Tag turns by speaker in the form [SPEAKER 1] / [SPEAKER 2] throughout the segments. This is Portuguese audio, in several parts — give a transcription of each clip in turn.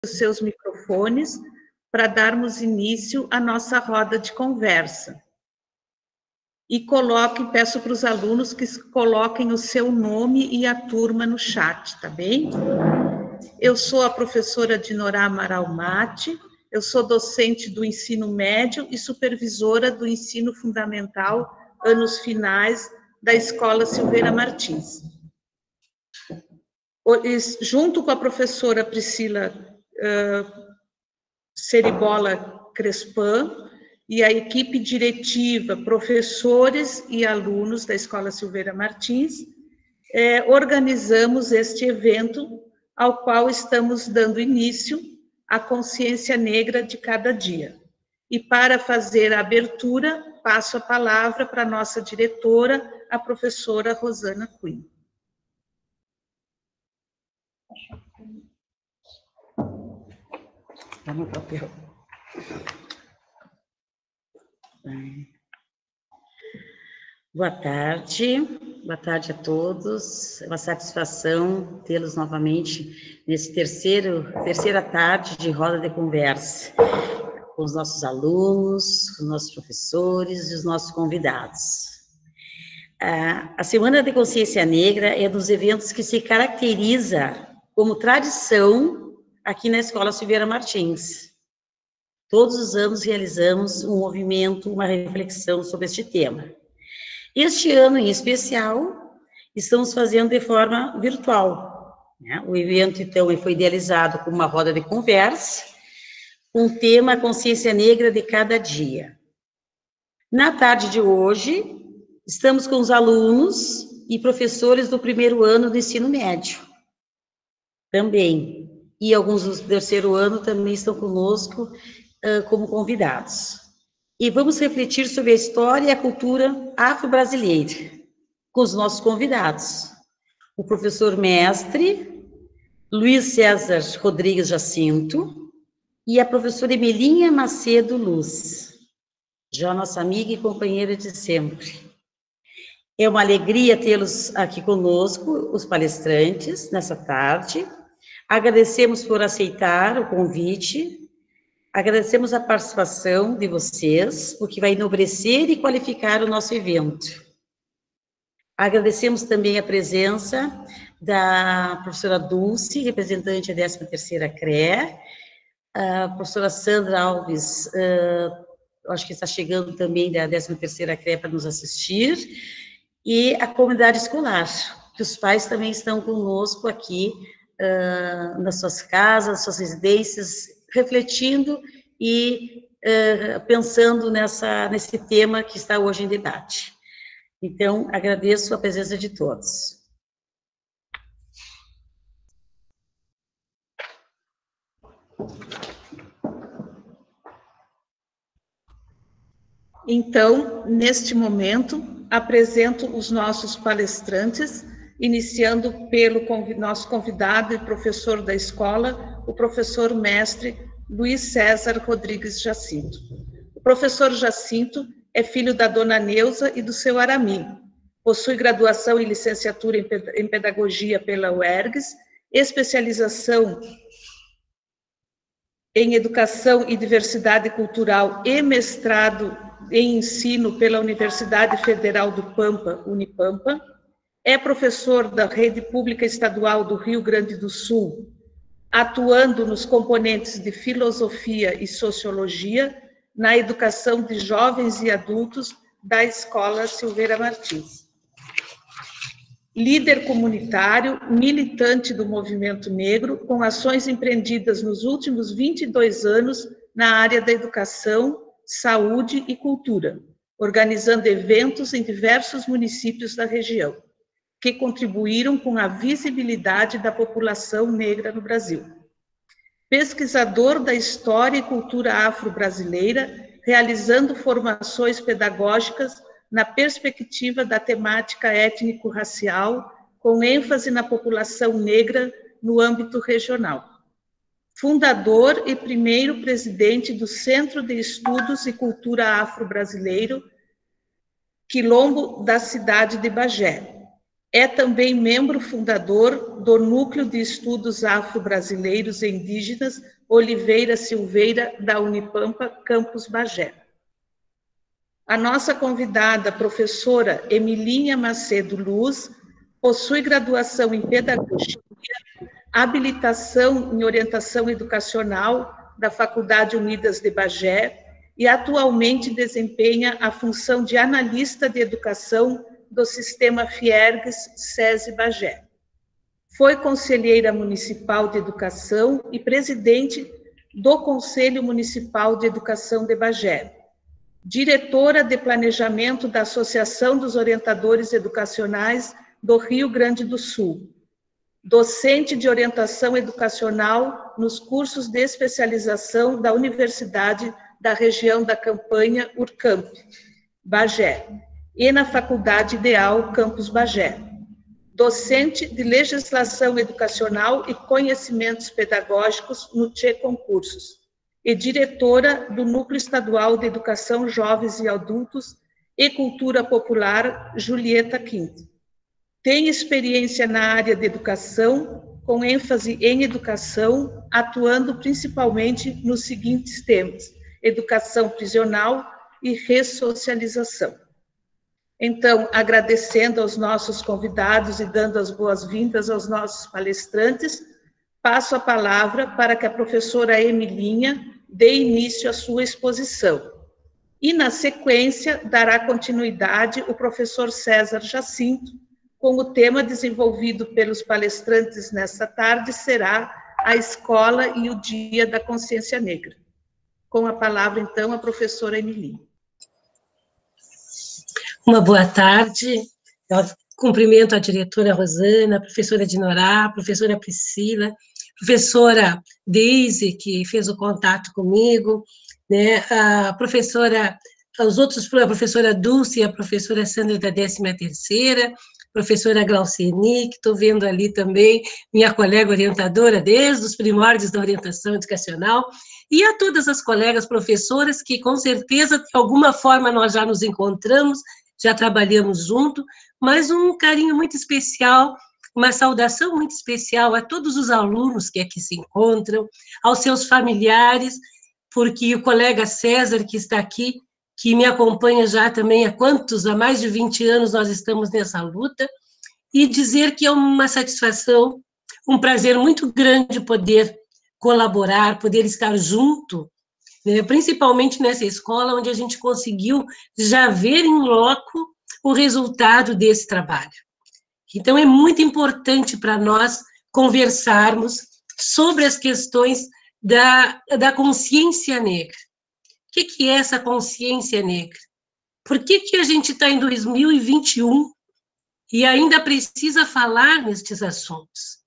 [SPEAKER 1] os seus microfones para darmos início à nossa roda de conversa. E peço para os alunos que coloquem o seu nome e a turma no chat, tá bem? Eu sou a professora Dinorá Amaral Mate, eu sou docente do ensino médio e supervisora do ensino fundamental, anos finais, da Escola Silveira Martins. Junto com a professora Priscila Seribola Crespan e a equipe diretiva, professores e alunos da Escola Silveira Martins, organizamos este evento ao qual estamos dando início à consciência negra de cada dia. E para fazer a abertura, passo a palavra para a nossa diretora, a professora Rosana Cunha.
[SPEAKER 2] Dá meu papel. Boa tarde a todos. É uma satisfação tê-los novamente nesse terceira tarde de roda de conversa com os nossos alunos, com os nossos professores e os nossos convidados. A Semana de Consciência Negra é dos eventos que se caracteriza como tradição aqui na Escola Silveira Martins. Todos os anos realizamos um movimento, uma reflexão sobre este tema. Este ano, em especial, estamos fazendo de forma virtual, né? O evento, então, foi idealizado como uma roda de conversa, com o tema Consciência Negra de Cada Dia. Na tarde de hoje, estamos com os alunos e professores do primeiro ano do ensino médio, também. E alguns do terceiro ano também estão conosco como convidados. E vamos refletir sobre a história e a cultura afro-brasileira, com os nossos convidados. O professor mestre Luiz César Rodrigues Jacinto e a professora Emelinha Macedo Luz, já nossa amiga e companheira de sempre. É uma alegria tê-los aqui conosco, os palestrantes, nessa tarde. Agradecemos por aceitar o convite. Agradecemos a participação de vocês, porque vai enobrecer e qualificar o nosso evento. Agradecemos também a presença da professora Dulce, representante da 13ª CRE, a professora Sandra Alves, acho que está chegando também da 13ª CRE para nos assistir, e a comunidade escolar, que os pais também estão conosco aqui, nas suas casas, nas suas residências, refletindo e pensando nesse tema que está hoje em debate. Então, agradeço a presença de todos.
[SPEAKER 1] Então, neste momento, apresento os nossos palestrantes, iniciando pelo nosso convidado e professor da escola, o professor mestre Luiz César Rodrigues Jacinto. O professor Jacinto é filho da dona Neuza e do seu Arami. Possui graduação e licenciatura em pedagogia pela UERGS, especialização em educação e diversidade cultural e mestrado em ensino pela Universidade Federal do Pampa, Unipampa. É professor da Rede Pública Estadual do Rio Grande do Sul, atuando nos componentes de filosofia e sociologia na educação de jovens e adultos da Escola Silveira Martins. Líder comunitário, militante do movimento negro, com ações empreendidas nos últimos 22 anos na área da educação, saúde e cultura, organizando eventos em diversos municípios da região, que contribuíram com a visibilidade da população negra no Brasil. Pesquisador da história e cultura afro-brasileira, realizando formações pedagógicas na perspectiva da temática étnico-racial, com ênfase na população negra no âmbito regional. Fundador e primeiro presidente do Centro de Estudos e Cultura Afro-Brasileiro, Quilombo da cidade de Bagé. É também membro fundador do Núcleo de Estudos Afro-Brasileiros e Indígenas Oliveira Silveira, da Unipampa, Campus Bagé. A nossa convidada, professora Emilinha Macedo Luz, possui graduação em Pedagogia, habilitação em Orientação Educacional da Faculdade Unidas de Bagé e atualmente desempenha a função de analista de educação do Sistema Fiergues SESI Bagé. Foi conselheira municipal de educação e presidente do Conselho Municipal de Educação de Bagé, diretora de planejamento da Associação dos Orientadores Educacionais do Rio Grande do Sul, docente de orientação educacional nos cursos de especialização da Universidade da Região da Campanha, URCAMP, Bagé, e na Faculdade Ideal, Campus Bagé. Docente de legislação educacional e conhecimentos pedagógicos no TCE Concursos, e diretora do Núcleo Estadual de Educação Jovens e Adultos e Cultura Popular, Julieta Quinto. Tem experiência na área de educação, com ênfase em educação, atuando principalmente nos seguintes temas: educação prisional e ressocialização. Então, agradecendo aos nossos convidados e dando as boas-vindas aos nossos palestrantes, passo a palavra para que a professora Emilinha dê início à sua exposição. E, na sequência, dará continuidade o professor César Jacinto, com o tema desenvolvido pelos palestrantes nesta tarde, será a Escola e o Dia da Consciência Negra. Com a palavra, então, a professora Emilinha.
[SPEAKER 3] Uma boa tarde. Eu cumprimento a diretora Rosana, a professora Dinorá, a professora Priscila, a professora Deise, que fez o contato comigo, né, a professora, a professora Dulce e a professora Sandra da 13ª, professora Glauceni, que estou vendo ali também, minha colega orientadora desde os primórdios da orientação educacional, e a todas as colegas professoras que, com certeza, de alguma forma, nós já nos encontramos, já trabalhamos junto, mas um carinho muito especial, uma saudação muito especial a todos os alunos que aqui se encontram, aos seus familiares, porque o colega César, que está aqui, que me acompanha já também há mais de 20 anos nós estamos nessa luta, e dizer que é uma satisfação, um prazer muito grande poder colaborar, poder estar junto, né, principalmente nessa escola onde a gente conseguiu já ver em loco o resultado desse trabalho. Então, é muito importante para nós conversarmos sobre as questões da consciência negra. O que é essa consciência negra? Por que a gente está em 2021 e ainda precisa falar nestes assuntos?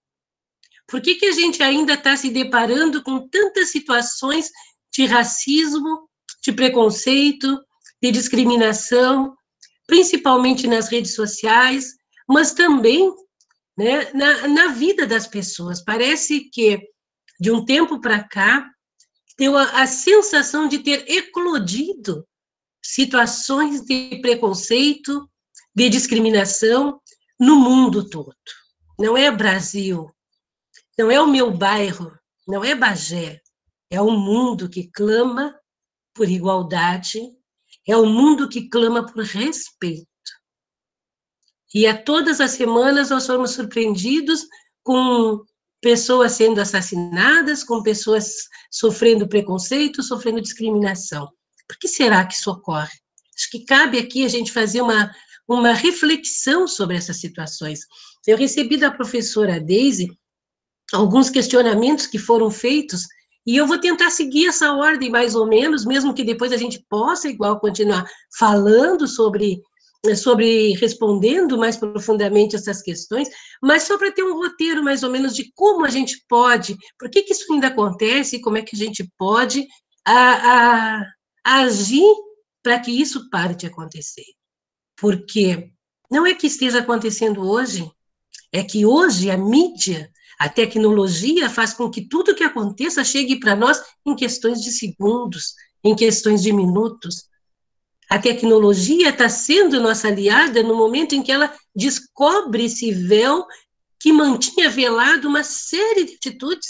[SPEAKER 3] Por que a gente ainda está se deparando com tantas situações de racismo, de preconceito, de discriminação, principalmente nas redes sociais, mas também, né, na vida das pessoas? Parece que, de um tempo para cá, deu a sensação de ter eclodido situações de preconceito, de discriminação no mundo todo. Não é Brasil, não é o meu bairro, não é Bagé, é o mundo que clama por igualdade, é o mundo que clama por respeito. E a todas as semanas nós somos surpreendidos com pessoas sendo assassinadas, com pessoas sofrendo preconceito, sofrendo discriminação. Por que será que isso ocorre? Acho que cabe aqui a gente fazer uma reflexão sobre essas situações. Eu recebi da professora Deise alguns questionamentos que foram feitos, e eu vou tentar seguir essa ordem mais ou menos, mesmo que depois a gente possa igual continuar falando sobre respondendo mais profundamente essas questões, mas só para ter um roteiro mais ou menos de como a gente pode, por que isso ainda acontece, e como é que a gente pode agir para que isso pare de acontecer. Porque não é que esteja acontecendo hoje, é que hoje a mídia, a tecnologia faz com que tudo que aconteça chegue para nós em questões de segundos, em questões de minutos. A tecnologia está sendo nossa aliada no momento em que ela descobre esse véu que mantinha velado uma série de atitudes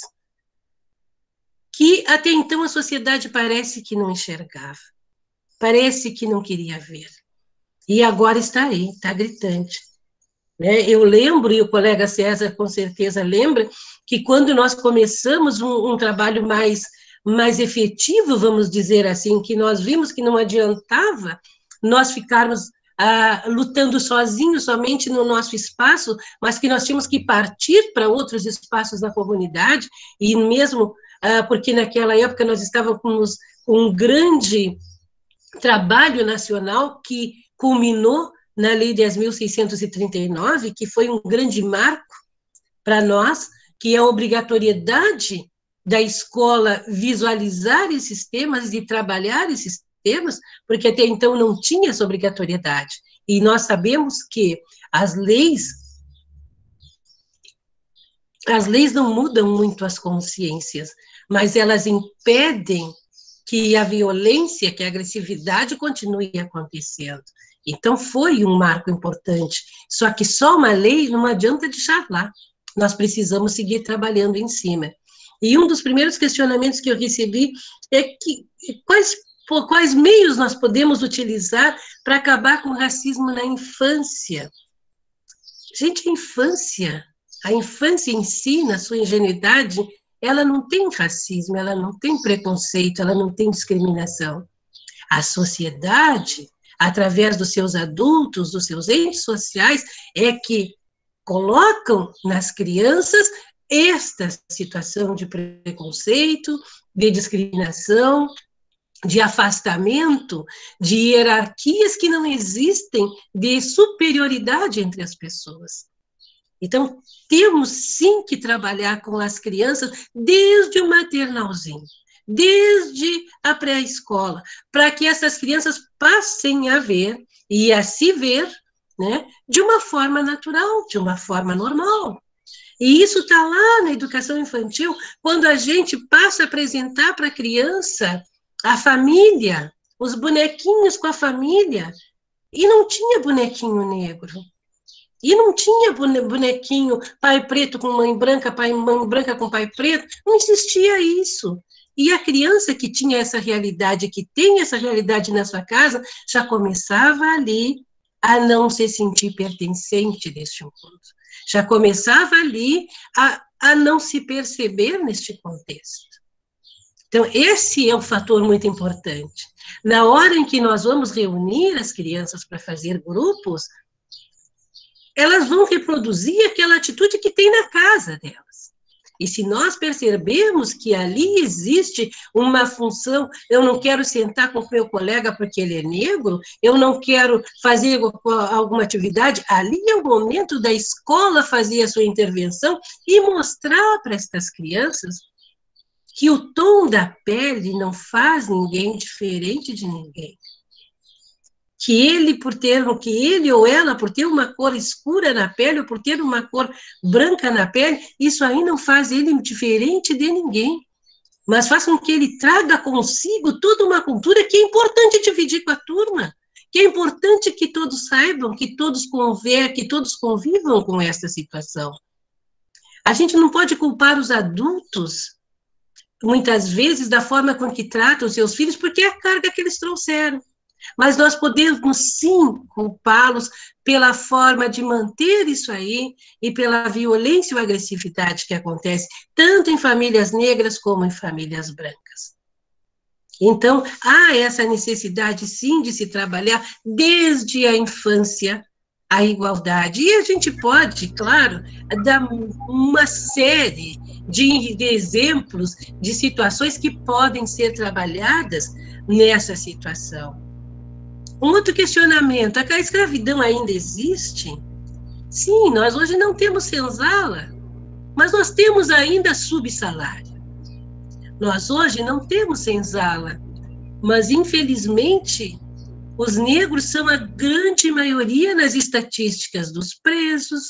[SPEAKER 3] que até então a sociedade parece que não enxergava, parece que não queria ver. E agora está aí, está gritante. Eu lembro, e o colega César com certeza lembra, que quando nós começamos um trabalho mais efetivo, vamos dizer assim, que nós vimos que não adiantava nós ficarmos lutando sozinhos, somente no nosso espaço, mas que nós tínhamos que partir para outros espaços da comunidade, e mesmo porque naquela época nós estávamos com um grande trabalho nacional que culminou na Lei 10.639, que foi um grande marco para nós, que é a obrigatoriedade da escola visualizar esses temas e trabalhar esses temas, porque até então não tinha essa obrigatoriedade. E nós sabemos que as leis não mudam muito as consciências, mas elas impedem que a violência, que a agressividade continue acontecendo. Então, foi um marco importante. Só que só uma lei não adianta deixar lá. Nós precisamos seguir trabalhando em cima. E um dos primeiros questionamentos que eu recebi é que quais meios nós podemos utilizar para acabar com o racismo na infância? Gente, a infância em si, na sua ingenuidade, ela não tem racismo, ela não tem preconceito, ela não tem discriminação. A sociedade, através dos seus adultos, dos seus entes sociais, é que colocam nas crianças esta situação de preconceito, de discriminação, de afastamento, de hierarquias que não existem, de superioridade entre as pessoas. Então, temos sim que trabalhar com as crianças desde o maternalzinho, desde a pré-escola, para que essas crianças passem a ver e a se ver, né, de uma forma natural, de uma forma normal. E isso está lá na educação infantil, quando a gente passa a apresentar para a criança a família, os bonequinhos com a família, e não tinha bonequinho negro. E não tinha bonequinho, pai preto com mãe branca com pai preto, não existia isso. E a criança que tinha essa realidade, que tem essa realidade na sua casa, já começava ali a não se sentir pertencente deste mundo. Já começava ali a não se perceber neste contexto. Então, esse é um fator muito importante. Na hora em que nós vamos reunir as crianças para fazer grupos, elas vão reproduzir aquela atitude que tem na casa delas. E se nós percebermos que ali existe uma função, eu não quero sentar com o meu colega porque ele é negro, eu não quero fazer alguma atividade, ali é o momento da escola fazer a sua intervenção e mostrar para estas crianças que o tom da pele não faz ninguém diferente de ninguém. Que ele ou ela, por ter uma cor escura na pele, ou por ter uma cor branca na pele, isso aí não faz ele diferente de ninguém, mas faz com que ele traga consigo toda uma cultura que é importante dividir com a turma, que é importante que todos saibam, que todos convivam com essa situação. A gente não pode culpar os adultos, muitas vezes, da forma com que tratam os seus filhos, porque é a carga que eles trouxeram. Mas nós podemos, sim, culpá-los pela forma de manter isso aí e pela violência ou agressividade que acontece tanto em famílias negras como em famílias brancas. Então, há essa necessidade, sim, de se trabalhar desde a infância a igualdade. E a gente pode, claro, dar uma série de exemplos de situações que podem ser trabalhadas nessa situação. Um outro questionamento, a escravidão ainda existe? Sim, nós hoje não temos senzala, mas nós temos ainda subsalário. Nós hoje não temos senzala, mas infelizmente os negros são a grande maioria nas estatísticas dos presos,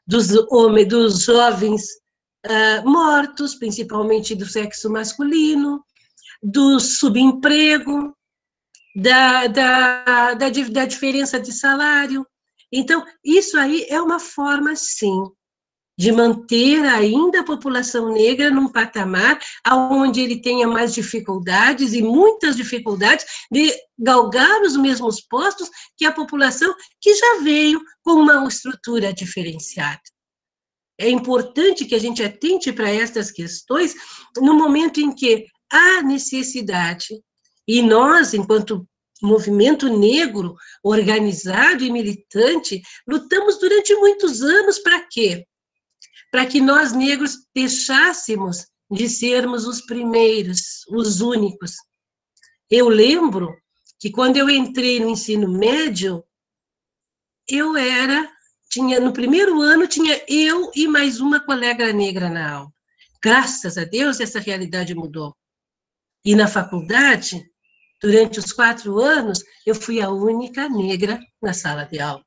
[SPEAKER 3] dos jovens mortos, principalmente do sexo masculino, do subemprego, da diferença de salário. Então, isso aí é uma forma, sim, de manter ainda a população negra num patamar onde ele tenha mais dificuldades, e muitas dificuldades, de galgar os mesmos postos que a população que já veio com uma estrutura diferenciada. É importante que a gente atente para estas questões no momento em que há necessidade, e nós, enquanto movimento negro organizado e militante, lutamos durante muitos anos para quê? Para que nós negros deixássemos de sermos os primeiros, os únicos. Eu lembro que quando eu entrei no ensino médio, no primeiro ano, tinha eu e mais uma colega negra na aula. Graças a Deus, essa realidade mudou. E na faculdade, durante os 4 anos, eu fui a única negra na sala de aula.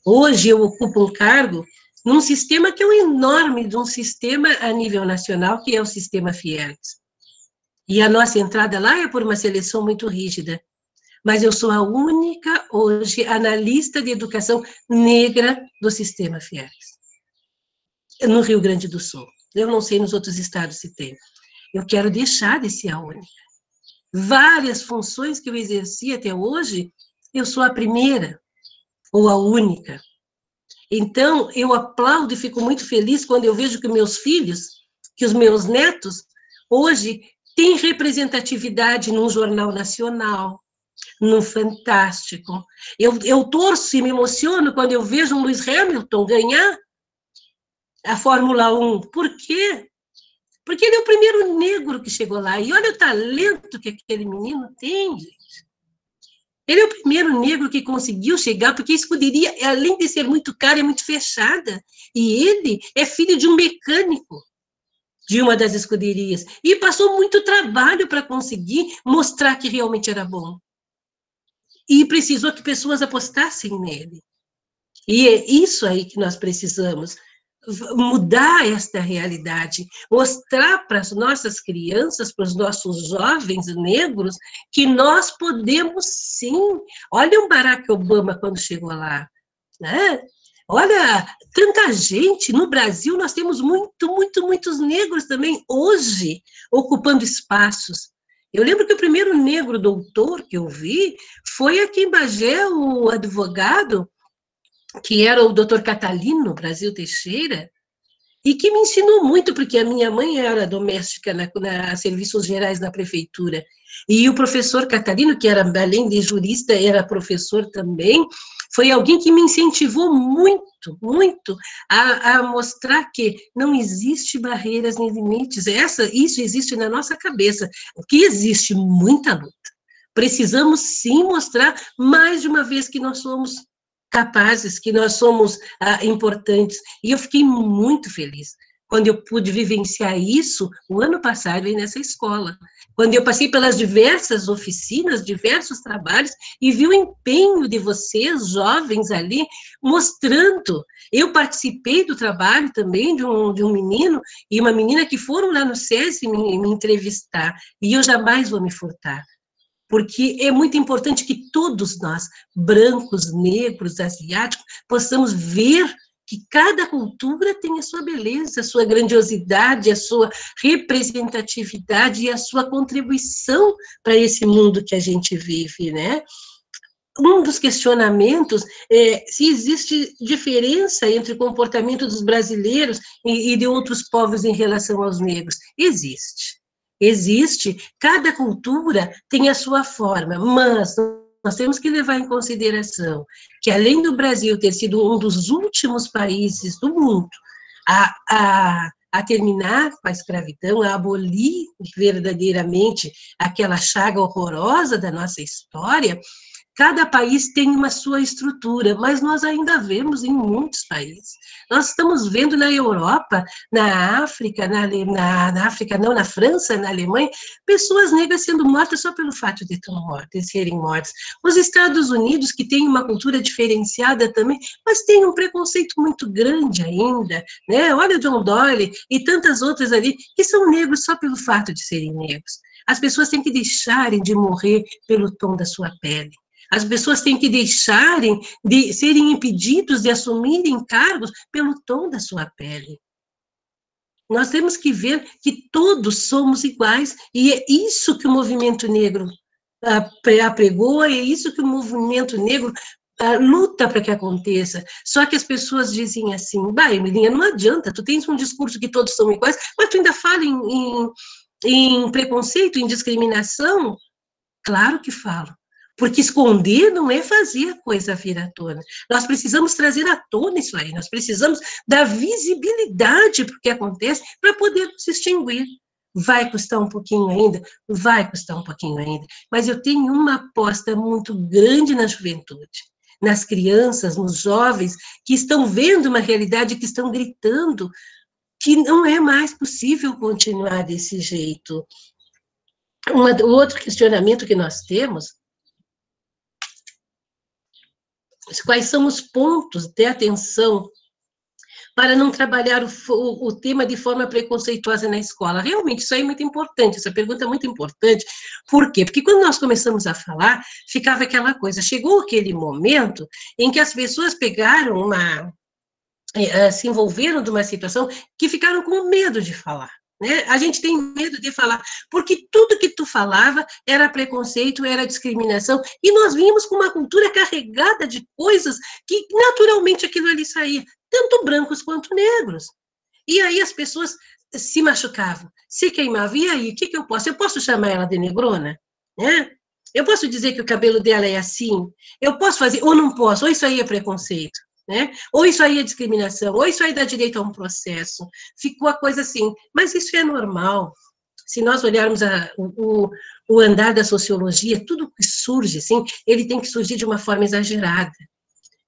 [SPEAKER 3] Hoje eu ocupo um cargo num sistema que é um enorme, de um sistema a nível nacional, que é o sistema Fields. E a nossa entrada lá é por uma seleção muito rígida. Mas eu sou a única, hoje, analista de educação negra do sistema Fields, no Rio Grande do Sul. Eu não sei nos outros estados se tem. Eu quero deixar de ser a única. Várias funções que eu exerci até hoje, eu sou a primeira, ou a única. Então, eu aplaudo e fico muito feliz quando eu vejo que meus filhos, que os meus netos, hoje, têm representatividade num jornal nacional, num Fantástico. Eu torço e me emociono quando eu vejo um Lewis Hamilton ganhar a Fórmula 1. Por quê? Porque ele é o primeiro negro que chegou lá. E olha o talento que aquele menino tem, gente. Ele é o primeiro negro que conseguiu chegar, porque a escuderia, além de ser muito cara, é muito fechada. E ele é filho de um mecânico de uma das escuderias. E passou muito trabalho para conseguir mostrar que realmente era bom. E precisou que pessoas apostassem nele. E é isso aí que nós precisamos, mudar esta realidade, mostrar para as nossas crianças, para os nossos jovens negros, que nós podemos sim. Olha o Barack Obama quando chegou lá, né? Olha, tanta gente, no Brasil nós temos muitos negros também, hoje, ocupando espaços. Eu lembro que o primeiro negro doutor que eu vi foi aqui em Bagé, o advogado, que era o doutor Catalino Brasil Teixeira, e que me ensinou muito, porque a minha mãe era doméstica na serviços gerais da prefeitura. E o professor Catalino, que era, além de jurista, era professor também, foi alguém que me incentivou muito a mostrar que não existe barreiras nem limites. Isso existe na nossa cabeça, que existe muita luta. Precisamos, sim, mostrar mais de uma vez que nós somos capazes, que nós somos importantes. E eu fiquei muito feliz quando eu pude vivenciar isso o ano passado aí nessa escola, quando eu passei pelas diversas oficinas, diversos trabalhos, e vi o empenho de vocês, jovens ali, mostrando. Eu participei do trabalho também de um menino e uma menina que foram lá no SESI me entrevistar, e eu jamais vou me furtar. Porque é muito importante que todos nós, brancos, negros, asiáticos, possamos ver que cada cultura tem a sua beleza, a sua grandiosidade, a sua representatividade e a sua contribuição para esse mundo que a gente vive, né? Um dos questionamentos é se existe diferença entre o comportamento dos brasileiros e de outros povos em relação aos negros. Existe, cada cultura tem a sua forma, mas nós temos que levar em consideração que, além do Brasil ter sido um dos últimos países do mundo a terminar com a escravidão, a abolir verdadeiramente aquela chaga horrorosa da nossa história, Cada país tem uma sua estrutura, mas nós ainda vemos em muitos países. Nós estamos vendo na Europa, na África, na África não, na França, na Alemanha, pessoas negras sendo mortas só pelo fato de serem mortas. Os Estados Unidos, que tem uma cultura diferenciada também, mas tem um preconceito muito grande ainda, né? Olha o John Doyle e tantas outras ali, que são negros só pelo fato de serem negros. As pessoas têm que deixarem de morrer pelo tom da sua pele. As pessoas têm que deixarem de serem impedidos de assumirem cargos pelo tom da sua pele. Nós temos que ver que todos somos iguais, e é isso que o movimento negro apregoa, é isso que o movimento negro luta para que aconteça. Só que as pessoas dizem assim, vai, Emilinha, não adianta, tu tens um discurso que todos são iguais, mas tu ainda fala em preconceito, em discriminação? Claro que falo. Porque esconder não é fazer a coisa vir à tona. Nós precisamos trazer à tona isso aí, nós precisamos dar visibilidade para o que acontece para poder nos extinguir. Vai custar um pouquinho ainda? Vai custar um pouquinho ainda. Mas eu tenho uma aposta muito grande na juventude, nas crianças, nos jovens, que estão vendo uma realidade, que estão gritando que não é mais possível continuar desse jeito. O outro questionamento que nós temos: quais são os pontos de atenção para não trabalhar o tema de forma preconceituosa na escola? Realmente, isso aí é muito importante, essa pergunta é muito importante. Por quê? Porque quando nós começamos a falar, ficava aquela coisa, chegou aquele momento em que as pessoas pegaram se envolveram numa situação que ficaram com medo de falar. Né? A gente tem medo de falar, porque tudo que tu falava era preconceito, era discriminação, e nós vínhamos com uma cultura carregada de coisas que naturalmente aquilo ali saía, tanto brancos quanto negros. E aí as pessoas se machucavam, se queimavam, e aí, o que eu posso? Eu posso chamar ela de negrona? Né? Eu posso dizer que o cabelo dela é assim? Eu posso fazer, ou não posso, ou isso aí é preconceito. Né? Ou isso aí é discriminação, ou isso aí dá direito a um processo. Ficou a coisa assim, mas isso é normal. Se nós olharmos o andar da sociologia, tudo que surge, assim, ele tem que surgir de uma forma exagerada,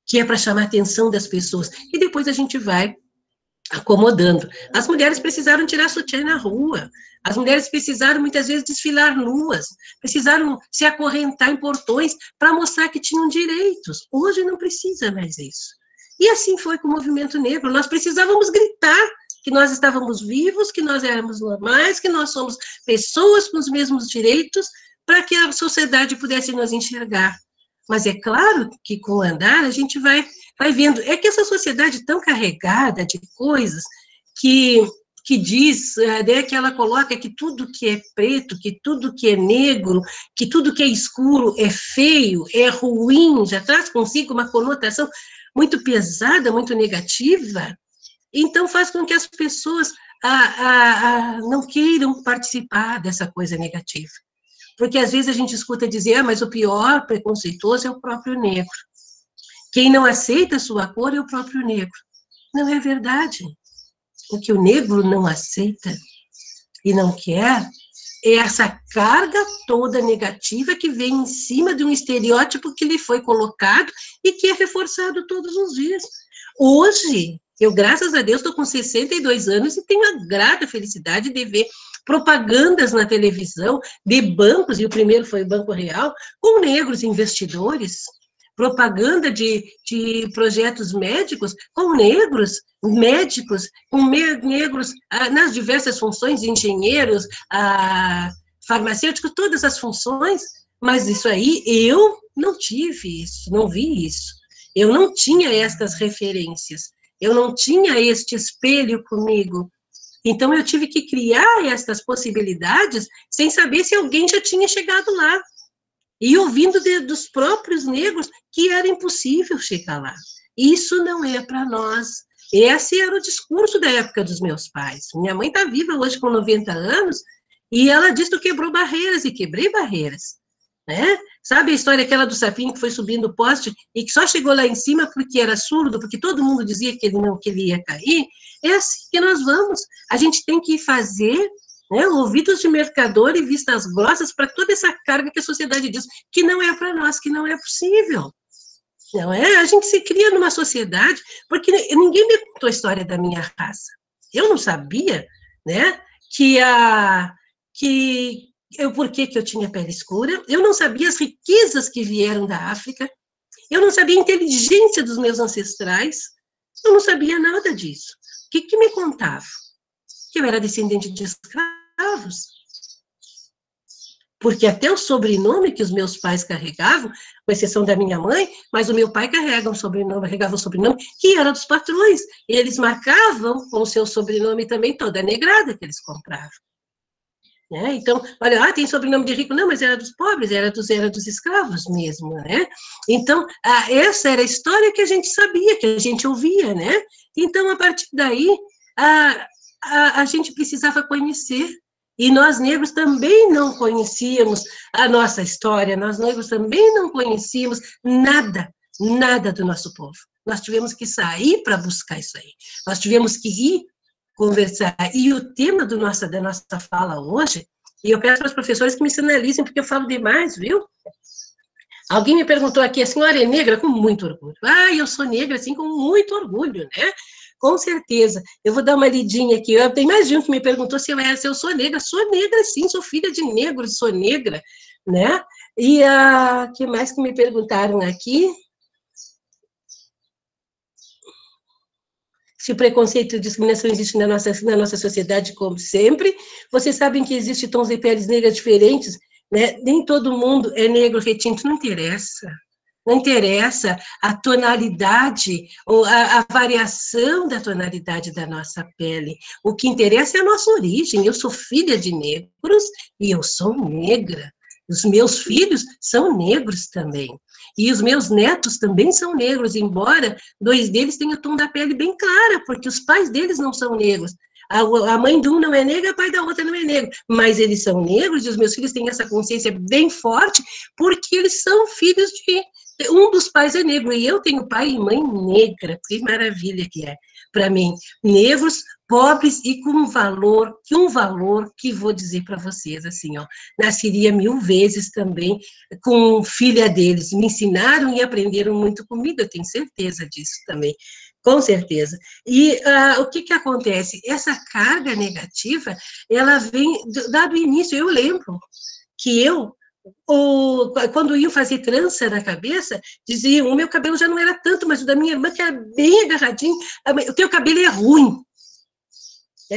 [SPEAKER 3] que é para chamar a atenção das pessoas, e depois a gente vai acomodando. As mulheres precisaram tirar sutiã na rua, as mulheres precisaram muitas vezes desfilar nuas, precisaram se acorrentar em portões para mostrar que tinham direitos. Hoje não precisa mais isso. E assim foi com o movimento negro, nós precisávamos gritar que nós estávamos vivos, que nós éramos normais, que nós somos pessoas com os mesmos direitos, para que a sociedade pudesse nos enxergar. Mas é claro que com o andar a gente vai vendo, é que essa sociedade tão carregada de coisas que diz, né, que ela coloca que tudo que é preto, que tudo que é negro, que tudo que é escuro é feio, é ruim, já traz consigo uma conotação muito pesada, muito negativa, então faz com que as pessoas não queiram participar dessa coisa negativa. Porque às vezes a gente escuta dizer, mas o pior preconceituoso é o próprio negro. Quem não aceita a sua cor é o próprio negro. Não é verdade. O que o negro não aceita e não quer é essa carga toda negativa que vem em cima de um estereótipo que lhe foi colocado e que é reforçado todos os dias. Hoje, eu, graças a Deus, estou com 62 anos e tenho a grata felicidade de ver propagandas na televisão de bancos, e o primeiro foi o Banco Real, com negros investidores, propaganda de projetos médicos com negros, médicos, com negros nas diversas funções, engenheiros, farmacêuticos, todas as funções, mas isso aí eu não tive isso, não vi isso. Eu não tinha estas referências, eu não tinha este espelho comigo. Então, eu tive que criar estas possibilidades sem saber se alguém já tinha chegado lá. E ouvindo dos próprios negros que era impossível chegar lá. Isso não é para nós. Esse era o discurso da época dos meus pais. Minha mãe está viva hoje com 90 anos e ela diz que tu quebrou barreiras, e quebrei barreiras. Né? Sabe a história aquela do sapinho que foi subindo o poste e que só chegou lá em cima porque era surdo, porque todo mundo dizia que ele ia cair? É assim que nós vamos. A gente tem que fazer né? Ouvidos de mercador e vistas grossas para toda essa carga que a sociedade diz que não é para nós, que não é possível. Não é? A gente se cria numa sociedade, porque ninguém me contou a história da minha raça. Eu não sabia, né, por que eu tinha pele escura, eu não sabia as riquezas que vieram da África, eu não sabia a inteligência dos meus ancestrais, eu não sabia nada disso. O que me contava? Que eu era descendente de escravos. Porque até o sobrenome que os meus pais carregavam, com exceção da minha mãe, mas o meu pai carregava um sobrenome que era dos patrões. Eles marcavam com o seu sobrenome também toda a negrada que eles compravam. Né? Então, olha, tem sobrenome de rico, não, mas era dos pobres, era dos escravos mesmo, né? Então, essa era a história que a gente sabia, que a gente ouvia, né? Então, a partir daí, a gente precisava conhecer. E nós, negros, também não conhecíamos a nossa história, nós, negros, também não conhecíamos nada do nosso povo. Nós tivemos que sair para buscar isso aí. Nós tivemos que ir conversar. E o tema da nossa fala hoje, e eu peço para os professores que me sinalizem, porque eu falo demais, viu? Alguém me perguntou aqui, a senhora é negra? Com muito orgulho. Eu sou negra, assim, com muito orgulho, né? Com certeza. Eu vou dar uma lidinha aqui. Tem mais de um que me perguntou se eu sou negra. Sou negra, sim, sou filha de negros, sou negra, né? E o que mais que me perguntaram aqui? Se o preconceito e discriminação existe na nossa sociedade, como sempre. Vocês sabem que existem tons de peles negras diferentes, né? Nem todo mundo é negro retinto, não interessa. Não interessa a tonalidade ou a variação da tonalidade da nossa pele. O que interessa é a nossa origem. Eu sou filha de negros e eu sou negra. Os meus filhos são negros também. E os meus netos também são negros, embora 2 deles tenham o tom da pele bem clara, porque os pais deles não são negros. A mãe de um não é negra, a pai da outra não é negro. Mas eles são negros e os meus filhos têm essa consciência bem forte, porque eles são filhos de... Um dos pais é negro, e eu tenho pai e mãe negra. Que maravilha que é para mim. Negros, pobres e com um valor que vou dizer para vocês, assim, ó, nasceria 1000 vezes também com filha deles. Me ensinaram e aprenderam muito comigo, eu tenho certeza disso também, com certeza. E o que acontece? Essa carga negativa, ela vem, dado o início, eu lembro que quando iam fazer trança na cabeça, diziam, o meu cabelo já não era tanto, mas o da minha irmã, que era bem agarradinho, o teu cabelo é ruim.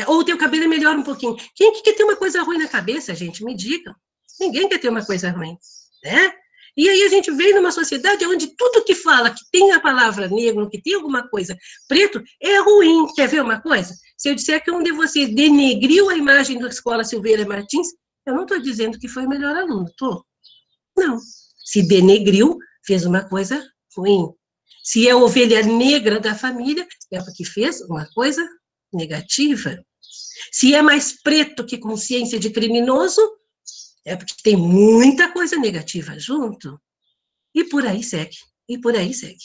[SPEAKER 3] Ou o teu cabelo é melhor um pouquinho. Quem que quer ter uma coisa ruim na cabeça, gente? Me digam. Ninguém quer ter uma coisa ruim, né? E aí a gente vem numa sociedade onde tudo que fala que tem a palavra negro, que tem alguma coisa preto, é ruim. Quer ver uma coisa? Se eu disser que um de vocês denegriu a imagem da Escola Silveira Martins, eu não estou dizendo que foi o melhor aluno, estou? Não. Se denegriu, fez uma coisa ruim. Se é a ovelha negra da família, é porque fez uma coisa negativa. Se é mais preto que consciência de criminoso, é porque tem muita coisa negativa junto. E por aí segue. E por aí segue.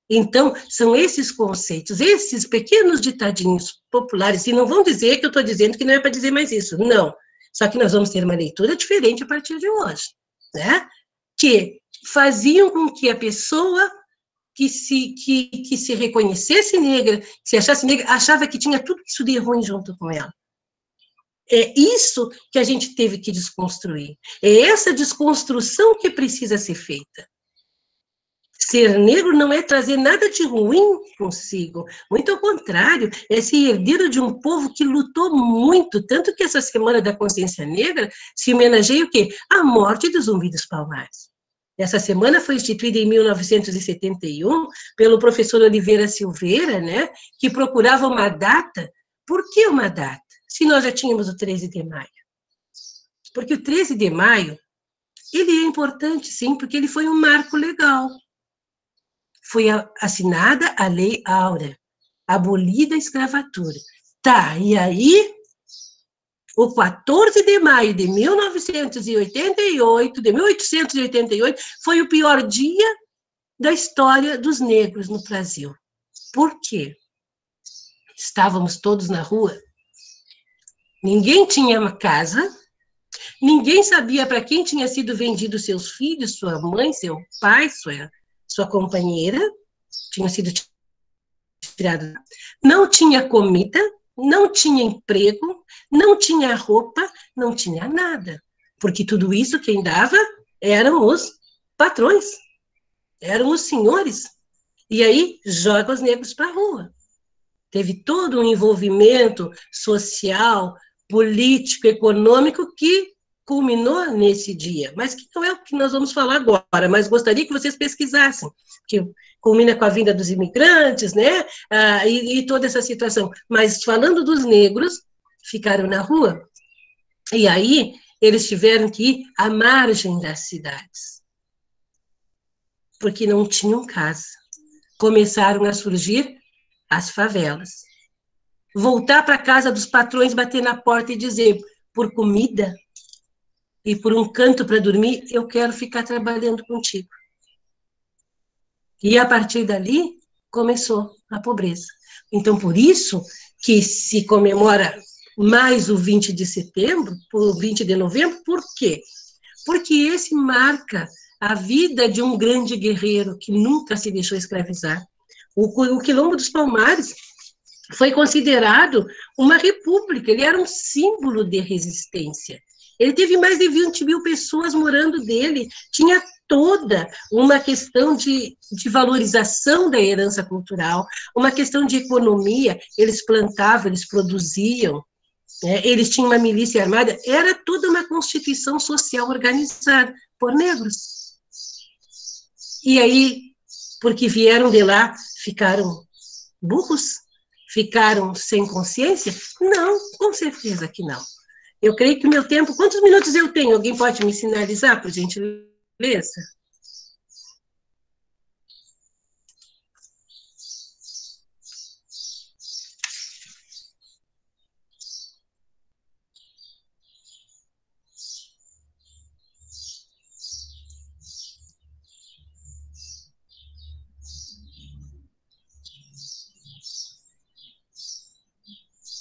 [SPEAKER 3] Então, são esses conceitos, esses pequenos ditadinhos populares, e não vão dizer que eu estou dizendo que não é para dizer mais isso, não. Só que nós vamos ter uma leitura diferente a partir de hoje, né? Que faziam com que a pessoa que se reconhecesse negra, que se achasse negra, achava que tinha tudo isso de ruim junto com ela. É isso que a gente teve que desconstruir. É essa desconstrução que precisa ser feita. Ser negro não é trazer nada de ruim consigo, muito ao contrário, é ser herdeiro de um povo que lutou muito, tanto que essa Semana da Consciência Negra se homenageia o quê? A morte do Zumbi dos Palmares. Essa semana foi instituída em 1971 pelo professor Oliveira Silveira, né, que procurava uma data. Por que uma data? Se nós já tínhamos o 13 de maio. Porque o 13 de maio, ele é importante, sim, porque ele foi um marco legal. Foi assinada a Lei Áurea, abolida a escravatura. Tá, e aí, o 14 de maio de 1888, foi o pior dia da história dos negros no Brasil. Por quê? Estávamos todos na rua, Ninguém tinha uma casa, ninguém sabia para quem tinha sido vendido seus filhos, sua mãe, seu pai, sua companheira, tinham sido tirados. Não tinha comida, não tinha emprego, não tinha roupa, não tinha nada. Porque tudo isso quem dava eram os patrões, eram os senhores. E aí joga os negros para a rua. Teve todo um envolvimento social, político, econômico que culminou nesse dia, mas que não é o que nós vamos falar agora, mas gostaria que vocês pesquisassem, que culmina com a vinda dos imigrantes, né, e toda essa situação. Mas falando dos negros, ficaram na rua, e aí eles tiveram que ir à margem das cidades, porque não tinham casa. Começaram a surgir as favelas. Voltar para a casa dos patrões, bater na porta e dizer, por comida e por um canto para dormir, eu quero ficar trabalhando contigo. E a partir dali, começou a pobreza. Então, por isso que se comemora mais o 20 de setembro, o 20 de novembro, por quê? Porque esse marca a vida de um grande guerreiro que nunca se deixou escravizar. O Quilombo dos Palmares foi considerado uma república, ele era um símbolo de resistência. Ele teve mais de 20 mil pessoas morando dele, tinha toda uma questão de valorização da herança cultural, uma questão de economia, eles plantavam, eles produziam, né? Eles tinham uma milícia armada, era toda uma constituição social organizada por negros. E aí, porque vieram de lá, ficaram burros? Ficaram sem consciência? Não, com certeza que não. Eu creio que o meu tempo... Quantos minutos eu tenho? Alguém pode me sinalizar, por gentileza?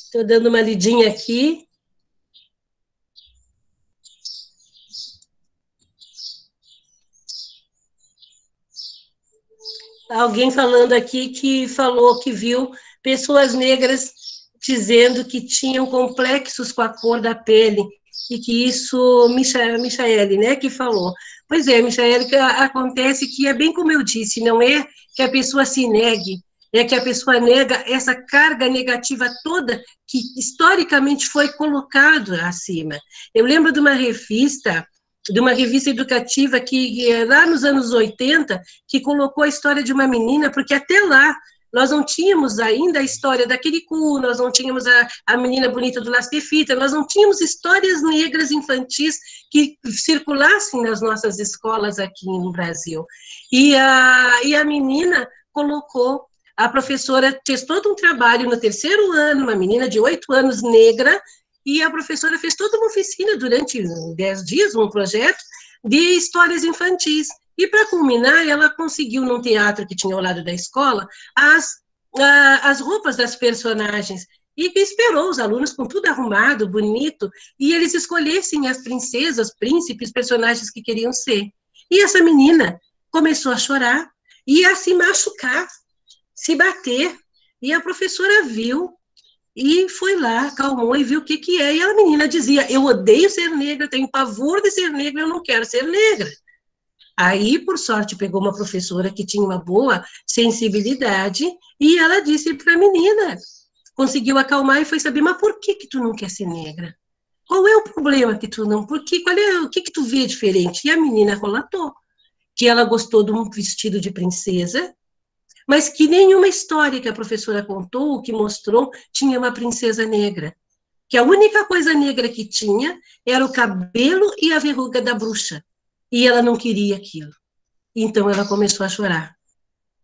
[SPEAKER 3] Estou dando uma lidinha aqui. Alguém falando aqui que falou que viu pessoas negras dizendo que tinham complexos com a cor da pele, e que isso, Michaele, né, que falou. Pois é, Michaele, que acontece que é bem como eu disse, não é que a pessoa se negue, é que a pessoa nega essa carga negativa toda que historicamente foi colocado acima. Eu lembro de uma revista educativa que, lá nos anos 80, que colocou a história de uma menina, porque até lá nós não tínhamos ainda a história da Quiricu, nós não tínhamos a menina bonita do Lasquefita, nós não tínhamos histórias negras infantis que circulassem nas nossas escolas aqui no Brasil. E a menina colocou, a professora fez todo um trabalho no terceiro ano, uma menina de 8 anos, negra, e a professora fez toda uma oficina durante 10 dias, um projeto de histórias infantis. E, para culminar, ela conseguiu, num teatro que tinha ao lado da escola, as roupas das personagens, e esperou os alunos com tudo arrumado, bonito, e eles escolhessem as princesas, príncipes, personagens que queriam ser. E essa menina começou a chorar e a se machucar, se bater, e a professora viu, e foi lá, acalmou e viu o que é, e a menina dizia, eu odeio ser negra, tenho pavor de ser negra, eu não quero ser negra. Aí, por sorte, pegou uma professora que tinha uma boa sensibilidade, e ela disse para a menina, conseguiu acalmar e foi saber, mas por que tu não quer ser negra? Qual é o problema que tu não, o que tu vê diferente? E a menina relatou que ela gostou de um vestido de princesa, mas que nenhuma história que a professora contou, que mostrou, tinha uma princesa negra. Que a única coisa negra que tinha era o cabelo e a verruga da bruxa. E ela não queria aquilo. Então ela começou a chorar.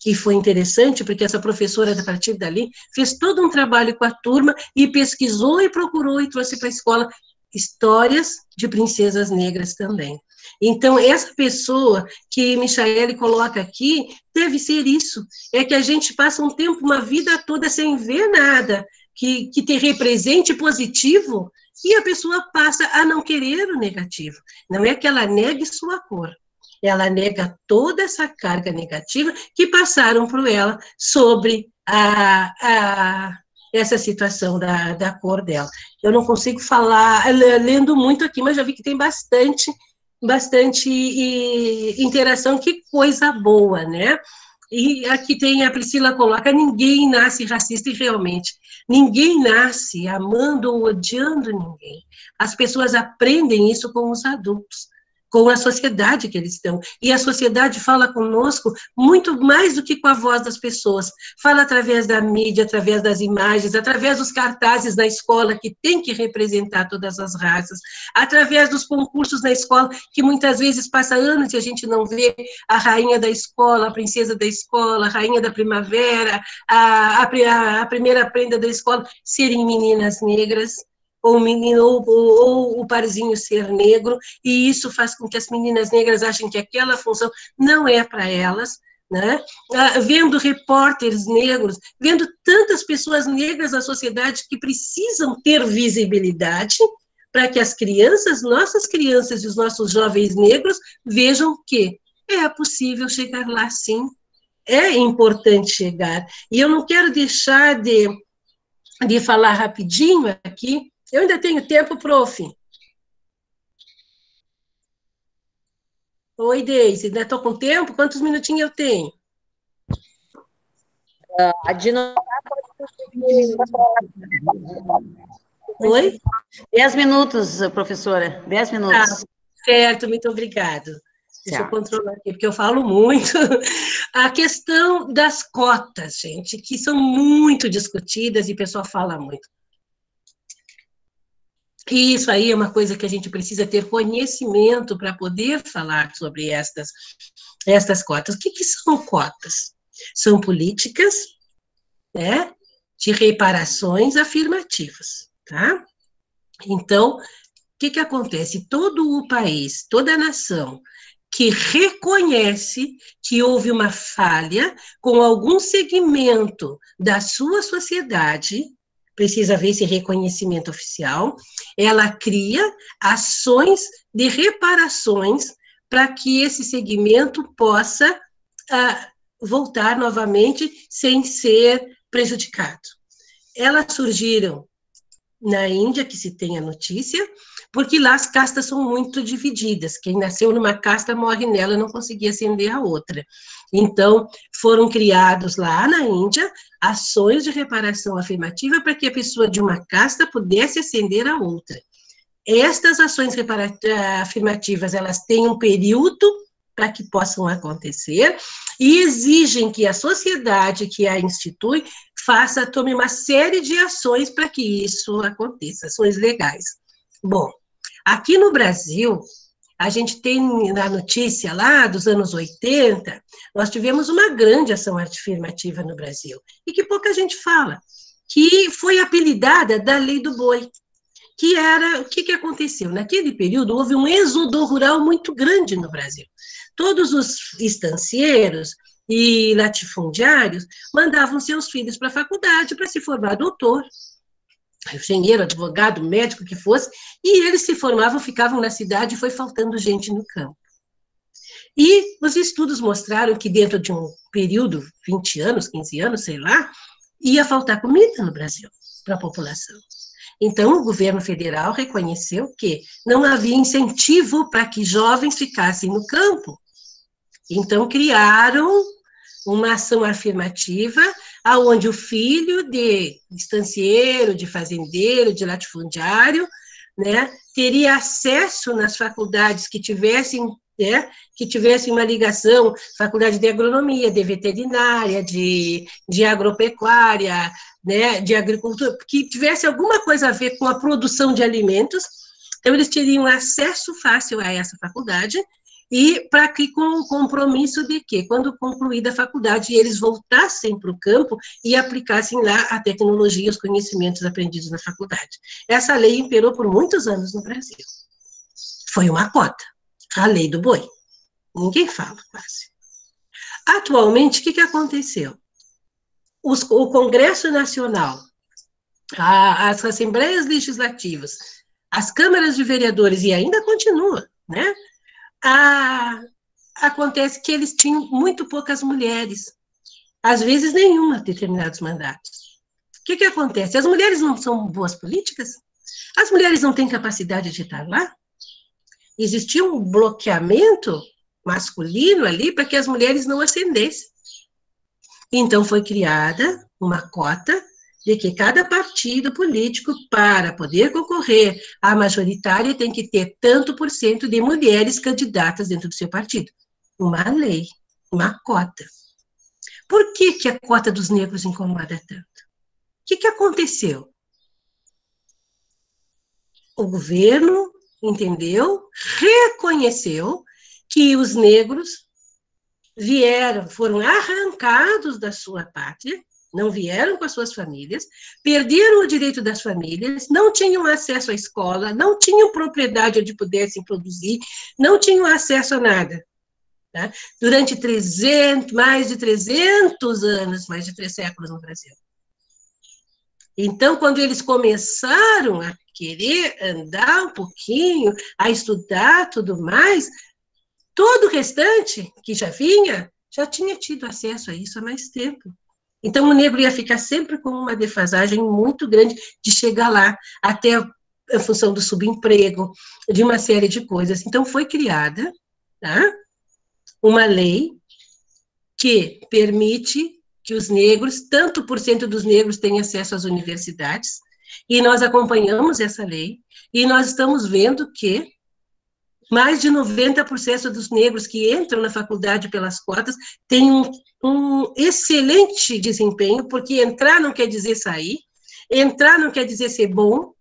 [SPEAKER 3] E foi interessante, porque essa professora, a partir dali, fez todo um trabalho com a turma e pesquisou e procurou e trouxe para a escola histórias de princesas negras também. Então, essa pessoa que Michaele coloca aqui, deve ser isso, é que a gente passa um tempo, uma vida toda sem ver nada, que te represente positivo, e a pessoa passa a não querer o negativo. Não é que ela negue sua cor, ela nega toda essa carga negativa que passaram por ela sobre essa situação da cor dela. Eu não consigo falar, lendo muito aqui, mas já vi que tem bastante interação, que coisa boa, né? E aqui tem, a Priscila coloca, ninguém nasce racista, e realmente, ninguém nasce amando ou odiando ninguém. As pessoas aprendem isso com os adultos, com a sociedade que eles estão. E a sociedade fala conosco muito mais do que com a voz das pessoas. Fala através da mídia, através das imagens, através dos cartazes na escola, que tem que representar todas as raças, através dos concursos na escola, que muitas vezes passa anos e a gente não vê a rainha da escola, a princesa da escola, a rainha da primavera, a primeira prenda da escola, serem meninas negras, ou o menino, ou o parzinho ser negro, e isso faz com que as meninas negras achem que aquela função não é para elas, né? Vendo repórteres negros, vendo tantas pessoas negras na sociedade que precisam ter visibilidade, para que as crianças, nossas crianças e os nossos jovens negros, vejam que é possível chegar lá, sim, é importante chegar. E eu não quero deixar de falar rapidinho aqui. Eu ainda tenho tempo, prof? Oi, Deise, ainda estou com tempo? Quantos minutinhos eu tenho?
[SPEAKER 4] A Dina...
[SPEAKER 3] Oi?
[SPEAKER 2] 10 minutos, professora, 10 minutos.
[SPEAKER 3] Certo, muito obrigado. Deixa eu controlar aqui, porque eu falo muito. A questão das cotas, gente, que são muito discutidas e o pessoal fala muito. E isso aí é uma coisa que a gente precisa ter conhecimento para poder falar sobre estas cotas. O que são cotas? São políticas, né, de reparações afirmativas, tá? Então, o que acontece? Todo o país, toda a nação que reconhece que houve uma falha com algum segmento da sua sociedade, precisa ver esse reconhecimento oficial, ela cria ações de reparações para que esse segmento possa voltar novamente sem ser prejudicado. Elas surgiram na Índia, que se tem a notícia, porque lá as castas são muito divididas. Quem nasceu numa casta morre nela, não conseguia ascender a outra. Então, foram criados lá na Índia ações de reparação afirmativa para que a pessoa de uma casta pudesse ascender a outra. Estas ações afirmativas, elas têm um período para que possam acontecer e exigem que a sociedade que a institui tome uma série de ações para que isso aconteça, ações legais. Bom, aqui no Brasil, a gente tem na notícia lá dos anos 80, nós tivemos uma grande ação afirmativa no Brasil, e que pouca gente fala, que foi apelidada da Lei do Boi, que era, o que aconteceu? Naquele período, houve um êxodo rural muito grande no Brasil. Todos os estancieiros e latifundiários mandavam seus filhos para a faculdade para se formar doutor, engenheiro, advogado, médico, que fosse, e eles se formavam, ficavam na cidade e foi faltando gente no campo. E os estudos mostraram que dentro de um período, 20 anos, 15 anos, sei lá, ia faltar comida no Brasil para a população. Então, o governo federal reconheceu que não havia incentivo para que jovens ficassem no campo. Então, criaram uma ação afirmativa, aonde o filho de estancieiro, de fazendeiro, de latifundiário, né, teria acesso nas faculdades que tivessem uma ligação, faculdade de agronomia, de veterinária, de agropecuária, né, de agricultura, que tivesse alguma coisa a ver com a produção de alimentos. Então, eles teriam acesso fácil a essa faculdade, e para que com o compromisso de que, quando concluída a faculdade, eles voltassem para o campo e aplicassem lá a tecnologia e os conhecimentos aprendidos na faculdade. Essa lei imperou por muitos anos no Brasil. Foi uma cota, a Lei do Boi. Ninguém fala quase. Atualmente, o que aconteceu? O Congresso Nacional as assembleias legislativas, as câmaras de vereadores, e ainda continua, né? Acontece que eles tinham muito poucas mulheres, às vezes nenhuma, determinados mandatos. O que acontece? As mulheres não são boas políticas? As mulheres não têm capacidade de estar lá? Existia um bloqueamento masculino ali para que as mulheres não ascendessem. Então, foi criada uma cota de que cada partido político, para poder concorrer à majoritária, tem que ter tanto por cento de mulheres candidatas dentro do seu partido. Uma lei, uma cota. Por que a cota dos negros incomoda tanto? O que aconteceu? O governo entendeu, reconheceu que os negros foram arrancados da sua pátria, não vieram com as suas famílias, perderam o direito das famílias, não tinham acesso à escola, não tinham propriedade onde pudessem produzir, não tinham acesso a nada. Tá? Durante mais de 300 anos, mais de 3 séculos no Brasil. Então, quando eles começaram a querer andar um pouquinho, a estudar tudo mais, todo o restante que já vinha, já tinha tido acesso a isso há mais tempo. Então, o negro ia ficar sempre com uma defasagem muito grande de chegar lá, até a função do subemprego, de uma série de coisas. Então, foi criada, tá, uma lei que permite que os negros, tanto por cento dos negros tenham acesso às universidades, e nós acompanhamos essa lei, e nós estamos vendo que mais de 90% dos negros que entram na faculdade pelas cotas têm um excelente desempenho, porque entrar não quer dizer sair, entrar não quer dizer ser bom,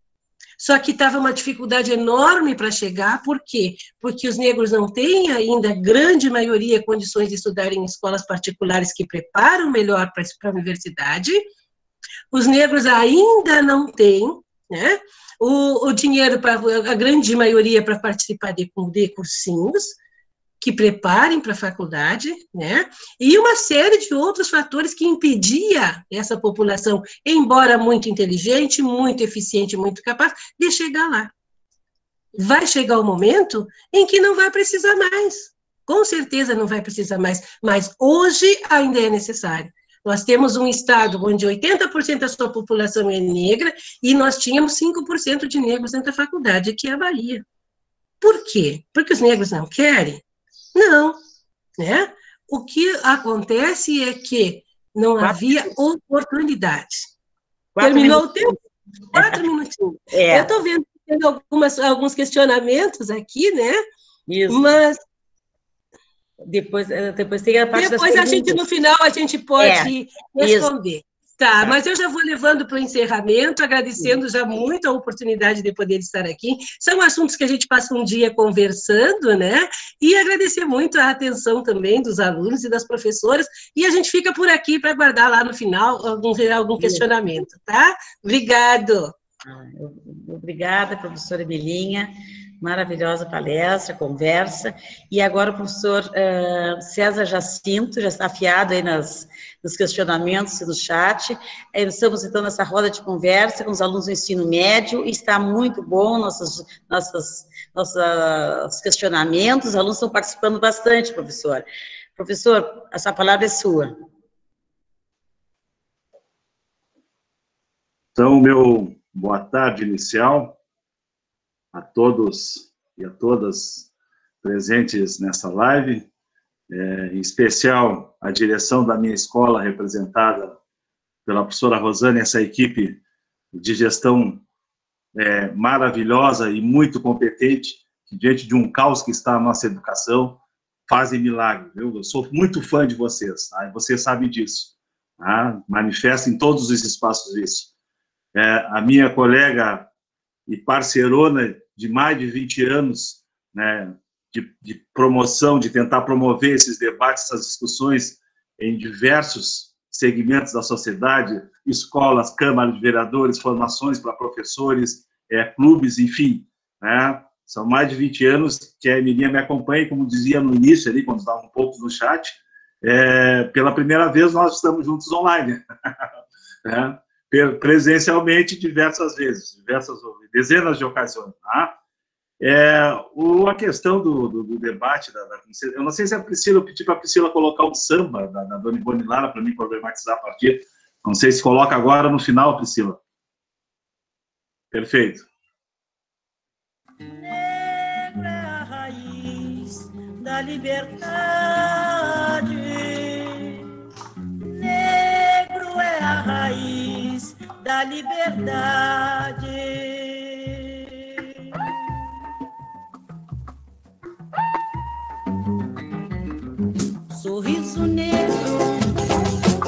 [SPEAKER 3] só que estava uma dificuldade enorme para chegar, por quê? Porque os negros não têm ainda, grande maioria, condições de estudar em escolas particulares que preparam melhor para a universidade, os negros ainda não têm, né, o dinheiro, para a grande maioria, para participar de cursinhos, que preparem para a faculdade, né? E uma série de outros fatores que impedia essa população, embora muito inteligente, muito eficiente, muito capaz, de chegar lá. Vai chegar o momento em que não vai precisar mais. Com certeza não vai precisar mais, mas hoje ainda é necessário. Nós temos um estado onde 80% da sua população é negra e nós tínhamos 5% de negros dentro da faculdade, que é a Bahia. Por quê? Porque os negros não querem? Não, né? O que acontece é que não havia oportunidade. Terminou o tempo? 4 minutinhos. Eu estou vendo que tem alguns questionamentos aqui, né?
[SPEAKER 2] Isso.
[SPEAKER 3] Mas
[SPEAKER 2] depois tem a parte das
[SPEAKER 3] perguntas. No final, a gente pode responder.
[SPEAKER 2] Isso.
[SPEAKER 3] Tá, mas eu já vou levando para o encerramento, agradecendo já muito a oportunidade de poder estar aqui. São assuntos que a gente passa um dia conversando, né? E agradecer muito a atenção também dos alunos e das professoras. E a gente fica por aqui para guardar lá no final algum questionamento, tá? Obrigado.
[SPEAKER 2] Obrigada, professora Emilinha. Maravilhosa palestra, conversa. E agora o professor César Jacinto, já está afiado aí nos questionamentos e no chat. Estamos, então, nessa roda de conversa com os alunos do ensino médio, e está muito bom nossos questionamentos, os alunos estão participando bastante, professor. Professor, essa palavra é sua.
[SPEAKER 4] Então, meu boa tarde inicial a todos e a todas presentes nessa live, em especial a direção da minha escola, representada pela professora Rosane, essa equipe de gestão maravilhosa e muito competente, que diante de um caos que está a nossa educação, fazem milagre. Eu sou muito fã de vocês, tá? E vocês sabem disso. Tá? Manifesto em todos os espaços isso. A minha colega e parceirona de mais de 20 anos, né, de promoção, de tentar promover esses debates, essas discussões em diversos segmentos da sociedade, escolas, câmaras de vereadores, formações para professores, clubes, enfim, né, são mais de 20 anos que a Emilinha me acompanha, como dizia no início, ali, quando estava um pouco no chat, pela primeira vez nós estamos juntos online, né? presencialmente diversas vezes, dezenas de ocasiões. Tá? A questão do debate, eu não sei se a Priscila, eu pedi para a Priscila colocar um samba da Dona Ivone Lara para mim problematizar a partir. Não sei se coloca agora no final, Priscila. Perfeito.
[SPEAKER 5] Negra é a raiz da liberdade, negro é a raiz da liberdade. Sorriso negro,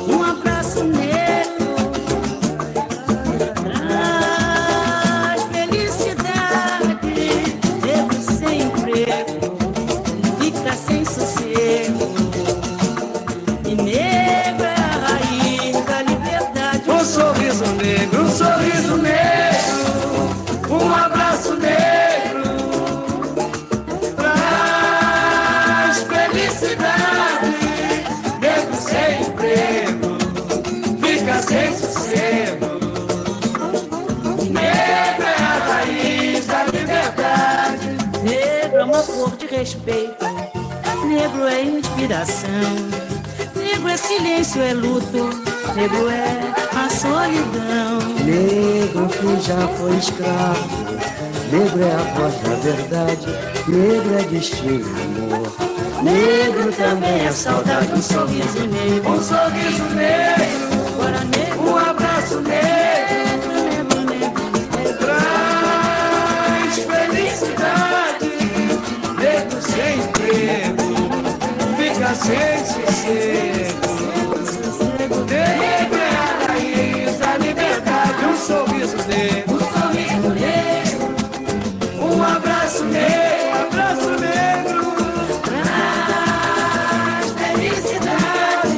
[SPEAKER 5] um abraço negro, traz felicidade. Negro sem emprego, fica sem sossego, e negro é a raiz da liberdade.
[SPEAKER 6] Um sorriso negro, um abraço negro, traz felicidade. Negro sem emprego, fica sem sossego, negro é a raiz da liberdade.
[SPEAKER 5] Negro é uma cor de respeito, negro é inspiração, negro é silêncio, é luto, negro é a solidão.
[SPEAKER 7] Negro que já foi escravo, negro é a voz da verdade, negro é destino, amor.
[SPEAKER 5] Negro também é saudade, um sorriso negro,
[SPEAKER 6] Um sorriso negro,
[SPEAKER 5] agora negro,
[SPEAKER 6] um abraço negro,
[SPEAKER 5] negro, negro, negro.
[SPEAKER 6] traz felicidade. Negro sem emprego, fica sem sossego. Negro é a raiz da liberdade. Um sorriso negro, um abraço negro,
[SPEAKER 5] Traz felicidade,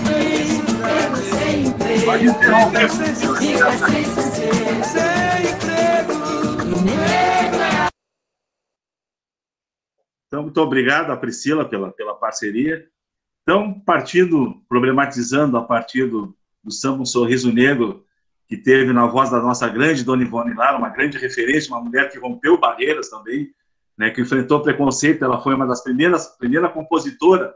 [SPEAKER 5] negro sem emprego,
[SPEAKER 4] Pode interromper.
[SPEAKER 5] fica sem sossego,
[SPEAKER 6] sem emprego.
[SPEAKER 5] negro é
[SPEAKER 4] Então, muito obrigado a Priscila pela parceria. Então, problematizando a partir do samba Um Sorriso Negro, que teve na voz da nossa grande Dona Ivone Lara, uma grande referência, uma mulher que rompeu barreiras também, né, que enfrentou preconceito. Ela foi uma das primeira compositora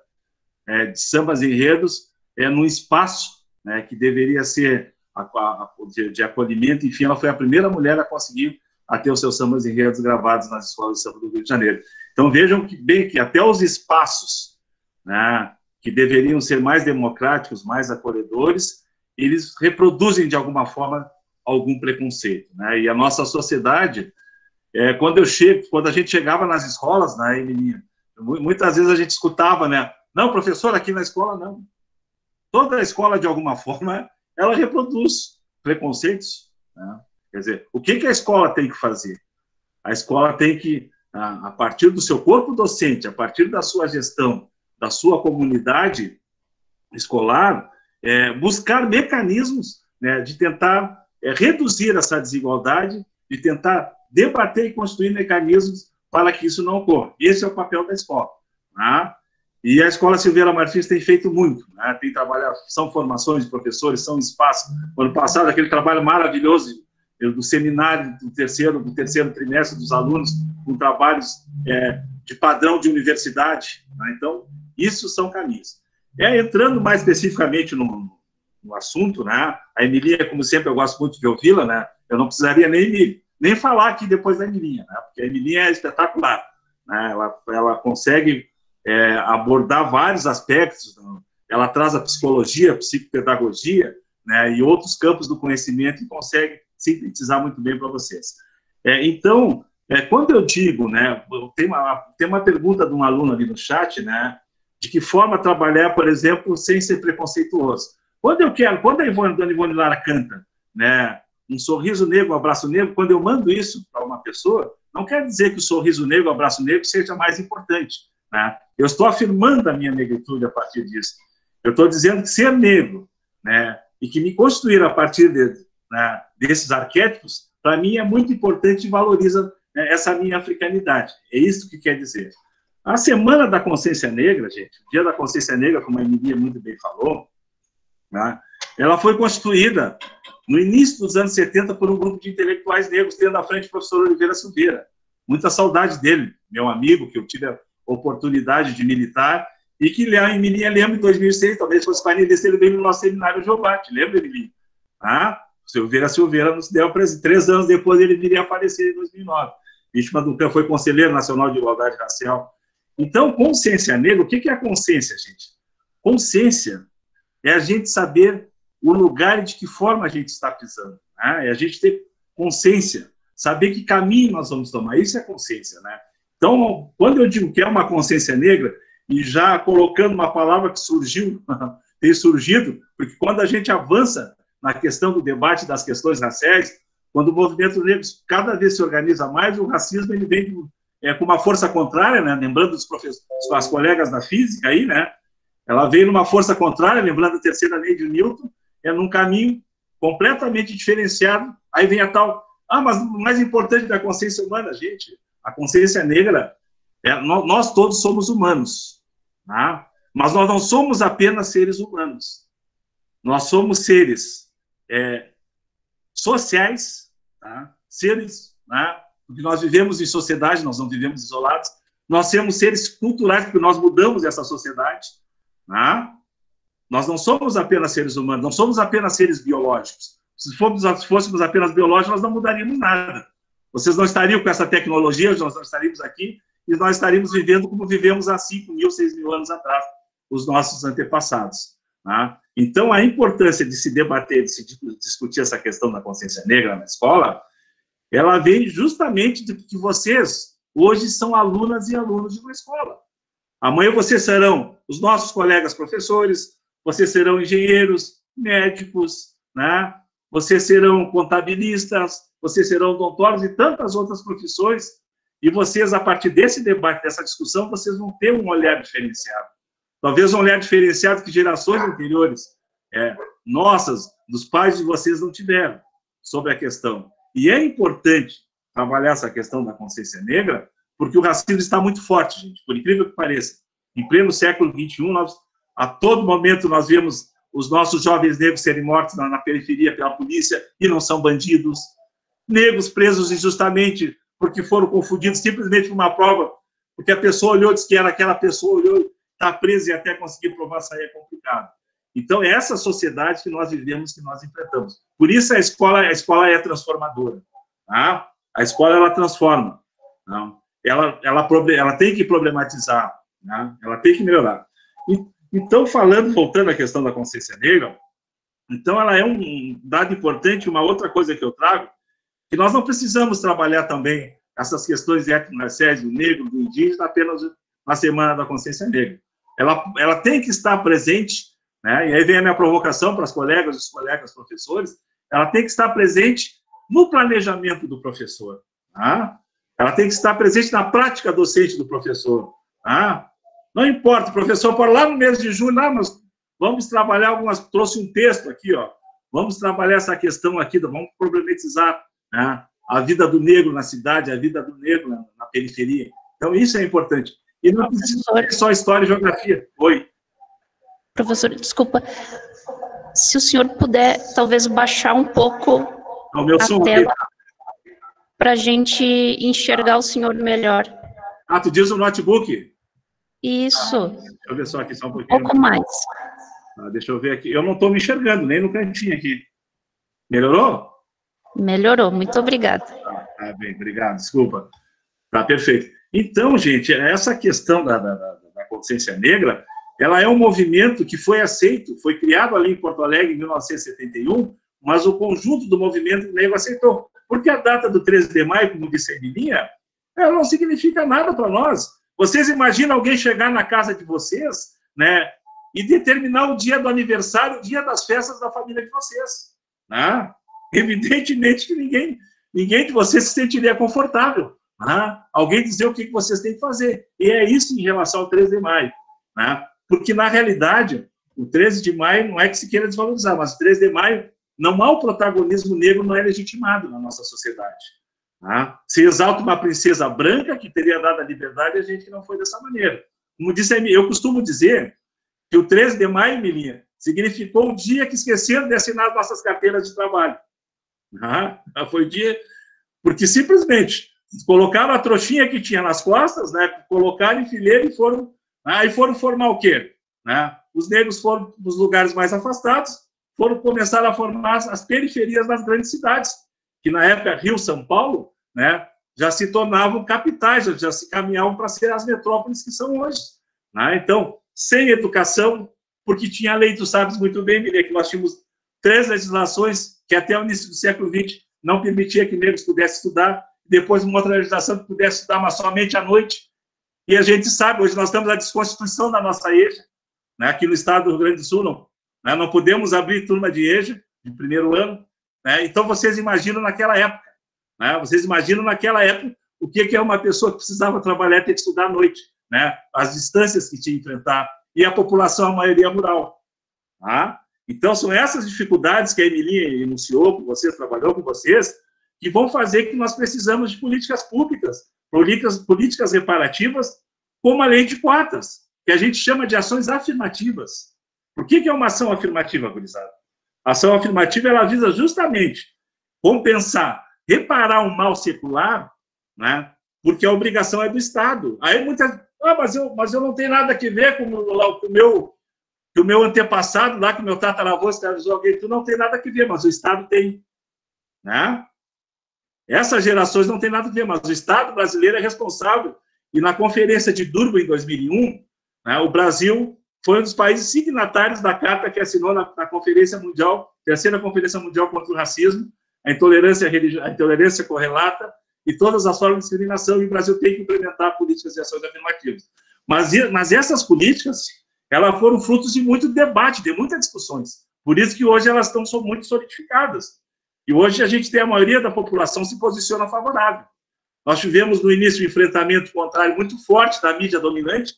[SPEAKER 4] de sambas e enredos num espaço, né, que deveria ser de acolhimento. Enfim, ela foi a primeira mulher a conseguir ter os seus sambas e enredos gravados nas escolas de samba do Rio de Janeiro. Então, vejam que até os espaços, né, que deveriam ser mais democráticos, mais acolhedores, eles reproduzem, de alguma forma, algum preconceito. Né? E a nossa sociedade, quando a gente chegava nas escolas, né, Emilinha, muitas vezes a gente escutava, né, não, professor, aqui na escola não. Toda a escola, de alguma forma, ela reproduz preconceitos. Né? Quer dizer, o que a escola tem que fazer? A escola tem que, a partir do seu corpo docente, a partir da sua gestão, da sua comunidade escolar, buscar mecanismos, né, de tentar reduzir essa desigualdade, de tentar debater e construir mecanismos para que isso não ocorra. Esse é o papel da escola. Né? E a Escola Silveira Martins tem feito muito. Né? Tem trabalhado, são formações de professores, são espaços. Ano passado, aquele trabalho maravilhoso do seminário do terceiro trimestre dos alunos, com trabalhos de padrão de universidade. Né? Então, isso são caminhos. Entrando mais especificamente no assunto, né? A Emilinha, como sempre, eu gosto muito de ouvi-la, né? Eu não precisaria nem falar aqui depois da Emilinha, né? Porque a Emilinha é espetacular. Né? Ela consegue abordar vários aspectos, né? Ela traz a psicologia, a psicopedagogia, né? E outros campos do conhecimento e consegue sintetizar muito bem para vocês. Então, quando eu digo, né? Tem uma pergunta de um aluno ali no chat, né? De que forma trabalhar, por exemplo, sem ser preconceituoso. Quando a Dona Ivone Lara canta, né, um sorriso negro, um abraço negro, quando eu mando isso para uma pessoa, não quer dizer que o sorriso negro, o abraço negro seja mais importante. Né? Eu estou afirmando a minha negritude a partir disso. Eu estou dizendo que ser negro, né, e que me construir a partir desses arquétipos, para mim é muito importante e valoriza, né, essa minha africanidade. É isso que quer dizer. A Semana da Consciência Negra, gente, o Dia da Consciência Negra, como a Emilia muito bem falou, né, ela foi constituída no início dos anos 70 por um grupo de intelectuais negros, tendo à frente o professor Oliveira Silveira. Muita saudade dele, meu amigo, que eu tive a oportunidade de militar, e que, Emilinha, lembra, em 2006, talvez fosse painelista, ele veio no nosso seminário Jobate, lembra, Emilinha? Silveira nos deu 3 anos depois, ele viria a falecer em 2009. Vítima do campo, foi conselheiro nacional de igualdade racial. Então, consciência negra, o que é a consciência, gente? Consciência é a gente saber o lugar e de que forma a gente está pisando, né? É a gente ter consciência, saber que caminho nós vamos tomar, isso é consciência, né? Então, quando eu digo que é uma consciência negra, e já colocando uma palavra que surgiu, tem surgido, porque quando a gente avança na questão do debate das questões raciais, quando o movimento negro cada vez se organiza mais, o racismo ele vem com uma força contrária, né? Lembrando as colegas da física aí, né? Ela veio numa força contrária, lembrando a terceira lei de Newton, num caminho completamente diferenciado. Aí vem a tal, mas o mais importante da consciência humana, gente, a consciência negra, nós todos somos humanos, tá? Mas nós não somos apenas seres humanos. Nós somos seres sociais, tá? Seres, né? Porque nós vivemos em sociedade, nós não vivemos isolados. Nós somos seres culturais, porque nós mudamos essa sociedade, tá? Nós não somos apenas seres humanos, não somos apenas seres biológicos. Se fôssemos apenas biológicos, nós não mudaríamos nada. Vocês não estariam com essa tecnologia, nós não estaríamos aqui, e nós estaríamos vivendo como vivemos há 5.000, 6.000 anos atrás, os nossos antepassados. Tá? Então, a importância de se debater, de se discutir essa questão da consciência negra na escola, ela vem justamente de que vocês, hoje, são alunas e alunos de uma escola. Amanhã vocês serão os nossos colegas professores, vocês serão engenheiros, médicos, né? Vocês serão contabilistas, vocês serão odontólogos e tantas outras profissões, e vocês, a partir desse debate, dessa discussão, vocês vão ter um olhar diferenciado. Talvez um olhar diferenciado que gerações anteriores, nossas, dos pais de vocês, não tiveram sobre a questão. E é importante trabalhar essa questão da consciência negra, porque o racismo está muito forte, gente, por incrível que pareça. Em pleno século XXI, a todo momento nós vemos os nossos jovens negros serem mortos na periferia pela polícia e não são bandidos. Negros presos injustamente porque foram confundidos simplesmente por uma prova, porque a pessoa olhou, disse que era aquela pessoa, olhou, está presa e até conseguir provar sair é complicado. Então, é essa sociedade que nós vivemos, que nós enfrentamos. Por isso, a escola é transformadora. Tá? A escola, ela transforma. Não? Ela tem que problematizar, né? Ela tem que melhorar. Então, voltando à questão da consciência negra, então ela é um dado importante. Uma outra coisa que eu trago, que nós não precisamos trabalhar também essas questões étnico-raciais do negro, do indígena, apenas na Semana da Consciência Negra. Ela tem que estar presente, né? E aí vem a minha provocação para as colegas e os colegas professores, ela tem que estar presente no planejamento do professor, tá? Ela tem que estar presente na prática docente do professor, tá? Não importa, o professor pode lá no mês de julho, mas vamos trabalhar trouxe um texto aqui, ó, vamos trabalhar essa questão aqui, vamos problematizar, né, a vida do negro na cidade, a vida do negro na periferia. Então, isso é importante. E não precisa ser só história e geografia. Oi.
[SPEAKER 8] Professor, desculpa, se o senhor puder, talvez, baixar um pouco a tela para a gente enxergar o senhor melhor.
[SPEAKER 4] Tu diz o notebook?
[SPEAKER 8] Isso.
[SPEAKER 4] Deixa eu ver só aqui, só um pouquinho.
[SPEAKER 8] Um pouco mais.
[SPEAKER 4] Deixa eu ver aqui. Eu não estou me enxergando, nem no cantinho aqui. Melhorou?
[SPEAKER 8] Melhorou, muito obrigada.
[SPEAKER 4] Bem, obrigado, desculpa. Tá, perfeito. Então, gente, essa questão da consciência negra, ela é um movimento que foi aceito, foi criado ali em Porto Alegre em 1971, mas o conjunto do movimento negro aceitou. Porque a data do 13 de maio, como disse a Emilinha, ela não significa nada para nós. Vocês imaginam alguém chegar na casa de vocês, né, e determinar o dia do aniversário, o dia das festas da família de vocês, né? Evidentemente que ninguém de vocês se sentiria confortável, né? Alguém dizer o que vocês têm que fazer. E é isso em relação ao 13 de maio, né? Porque, na realidade, o 13 de maio não é que se queira desvalorizar, mas o 13 de maio, não há o protagonismo negro, não é legitimado na nossa sociedade. Tá? Se exalta uma princesa branca que teria dado a liberdade, a gente não foi dessa maneira. Como disse, eu costumo dizer que o 13 de maio, Emilinha, significou um dia que esqueceram de assinar nossas carteiras de trabalho. Foi o dia... Porque simplesmente colocaram a trouxinha que tinha nas costas, né, colocaram em fileira e foram formar o quê? Né? Os negros foram para os lugares mais afastados, começar a formar as periferias das grandes cidades, que na época Rio, São Paulo, né, já se tornavam capitais, já se caminhavam para ser as metrópoles que são hoje. Né? Então, sem educação, porque tinha lei, tu sabes muito bem, Miriam, que nós tínhamos 3 legislações que até o início do século XX não permitia que negros pudessem estudar, depois uma outra legislação que pudesse estudar, mas somente à noite. E a gente sabe, hoje nós temos a desconstituição da nossa EJA, né, aqui no estado do Rio Grande do Sul, não podemos abrir turma de EJA, de primeiro ano, né, então vocês imaginam naquela época, né, o que é uma pessoa que precisava trabalhar e ter que estudar à noite, né, as distâncias que tinha que enfrentar, e a população, a maioria rural. Tá? Então, são essas dificuldades que a Emilinha enunciou com vocês, trabalhou com vocês, que vão fazer que nós precisamos de políticas públicas, políticas reparativas, como a lei de cotas, que a gente chama de ações afirmativas. Por que é uma ação afirmativa, gurizada? A ação afirmativa, ela visa justamente compensar, reparar um mal secular, né, porque a obrigação é do Estado. Aí muitas... mas eu não tenho nada a ver com o meu antepassado, lá que o meu tataravô escravizou alguém, tu não tem nada a ver, mas o Estado tem. Né? Essas gerações não têm nada a ver, mas o Estado brasileiro é responsável. E na Conferência de Durban, em 2001, né, o Brasil foi um dos países signatários da carta que assinou na Conferência Mundial, terceira Conferência Mundial contra o Racismo, a intolerância correlata e todas as formas de discriminação, e o Brasil tem que implementar políticas de ações afirmativas. Mas essas políticas, elas foram frutos de muito debate, de muitas discussões. Por isso que hoje elas estão muito solidificadas. E hoje a gente tem a maioria da população se posiciona favorável. Nós tivemos no início um enfrentamento contrário muito forte da mídia dominante,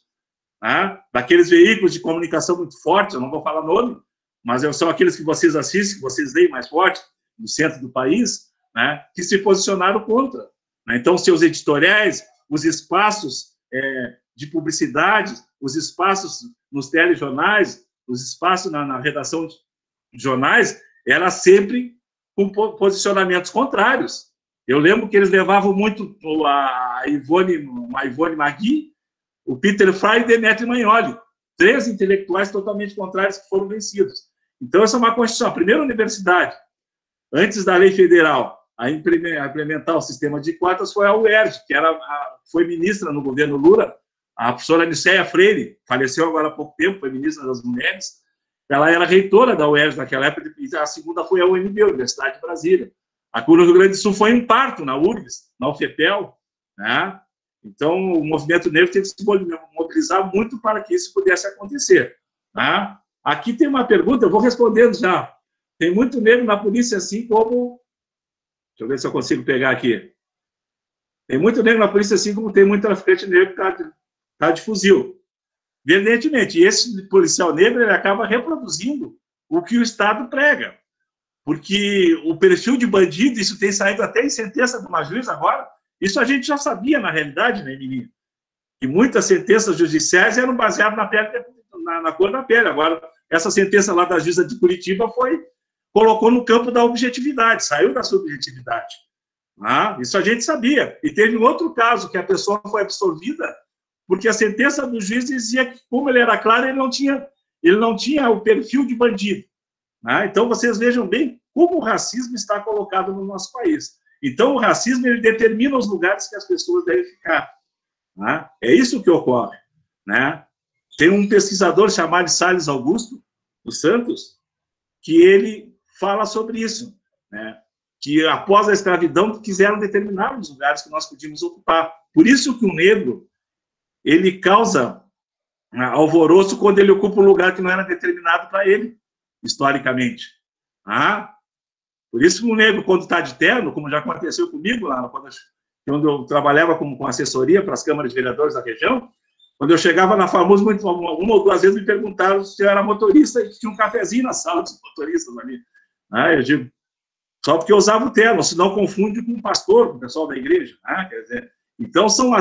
[SPEAKER 4] né, daqueles veículos de comunicação muito fortes, eu não vou falar nome, mas são aqueles que vocês assistem, que vocês leem mais forte, no centro do país, né, que se posicionaram contra. Né? Então, seus editoriais, os espaços de publicidade, os espaços nos telejornais, os espaços na redação de jornais, era sempre com posicionamentos contrários. Eu lembro que eles levavam muito a Ivone Magui, o Peter Frey e Demetrio Magnoli, 3 intelectuais totalmente contrários que foram vencidos. Então, essa é uma Constituição. A primeira universidade, antes da lei federal, a implementar o sistema de cotas foi a UERJ, que foi ministra no governo Lula, a professora Nicéia Freire, faleceu agora há pouco tempo, foi ministra das Mulheres, ela era reitora da UERJ naquela época, e a segunda foi a UNB, Universidade de Brasília. Aqui no Rio Grande do Sul foi um parto na URGS, na UFPEL, né? Então, o movimento negro teve que se mobilizar muito para que isso pudesse acontecer. Né? Aqui tem uma pergunta, eu vou respondendo já. Tem muito negro na polícia, assim como... Deixa eu ver se eu consigo pegar aqui. Tem muito negro na polícia, assim como tem muito traficante negro que está de fuzil. Evidentemente, esse policial negro ele acaba reproduzindo o que o Estado prega. Porque o perfil de bandido, isso tem saído até em sentença de uma juíza agora, isso a gente já sabia, na realidade, né, menino? Que muitas sentenças judiciais eram baseadas na cor da pele. Agora, essa sentença lá da juíza de Curitiba colocou no campo da objetividade, saiu da subjetividade. Isso a gente sabia. E teve um outro caso, que a pessoa foi absolvida, porque a sentença do juiz dizia que, como ele era claro, ele não tinha o perfil de bandido. Então, vocês vejam bem como o racismo está colocado no nosso país. Então, o racismo ele determina os lugares que as pessoas devem ficar. É isso que ocorre. Tem um pesquisador chamado Salles Augusto, dos Santos, que ele fala sobre isso, que após a escravidão quiseram determinar os lugares que nós podíamos ocupar. Por isso que o negro ele causa alvoroço quando ele ocupa um lugar que não era determinado para ele, historicamente. Por isso que o negro, quando está de terno, como já aconteceu comigo, lá quando eu trabalhava com assessoria para as câmaras de vereadores da região, quando eu chegava na FAMURS, uma ou duas vezes me perguntaram se eu era motorista e tinha um cafezinho na sala dos motoristas ali. Eu digo, só porque eu usava o terno, senão confunde com o pastor, com o pessoal da igreja. Quer dizer, então, são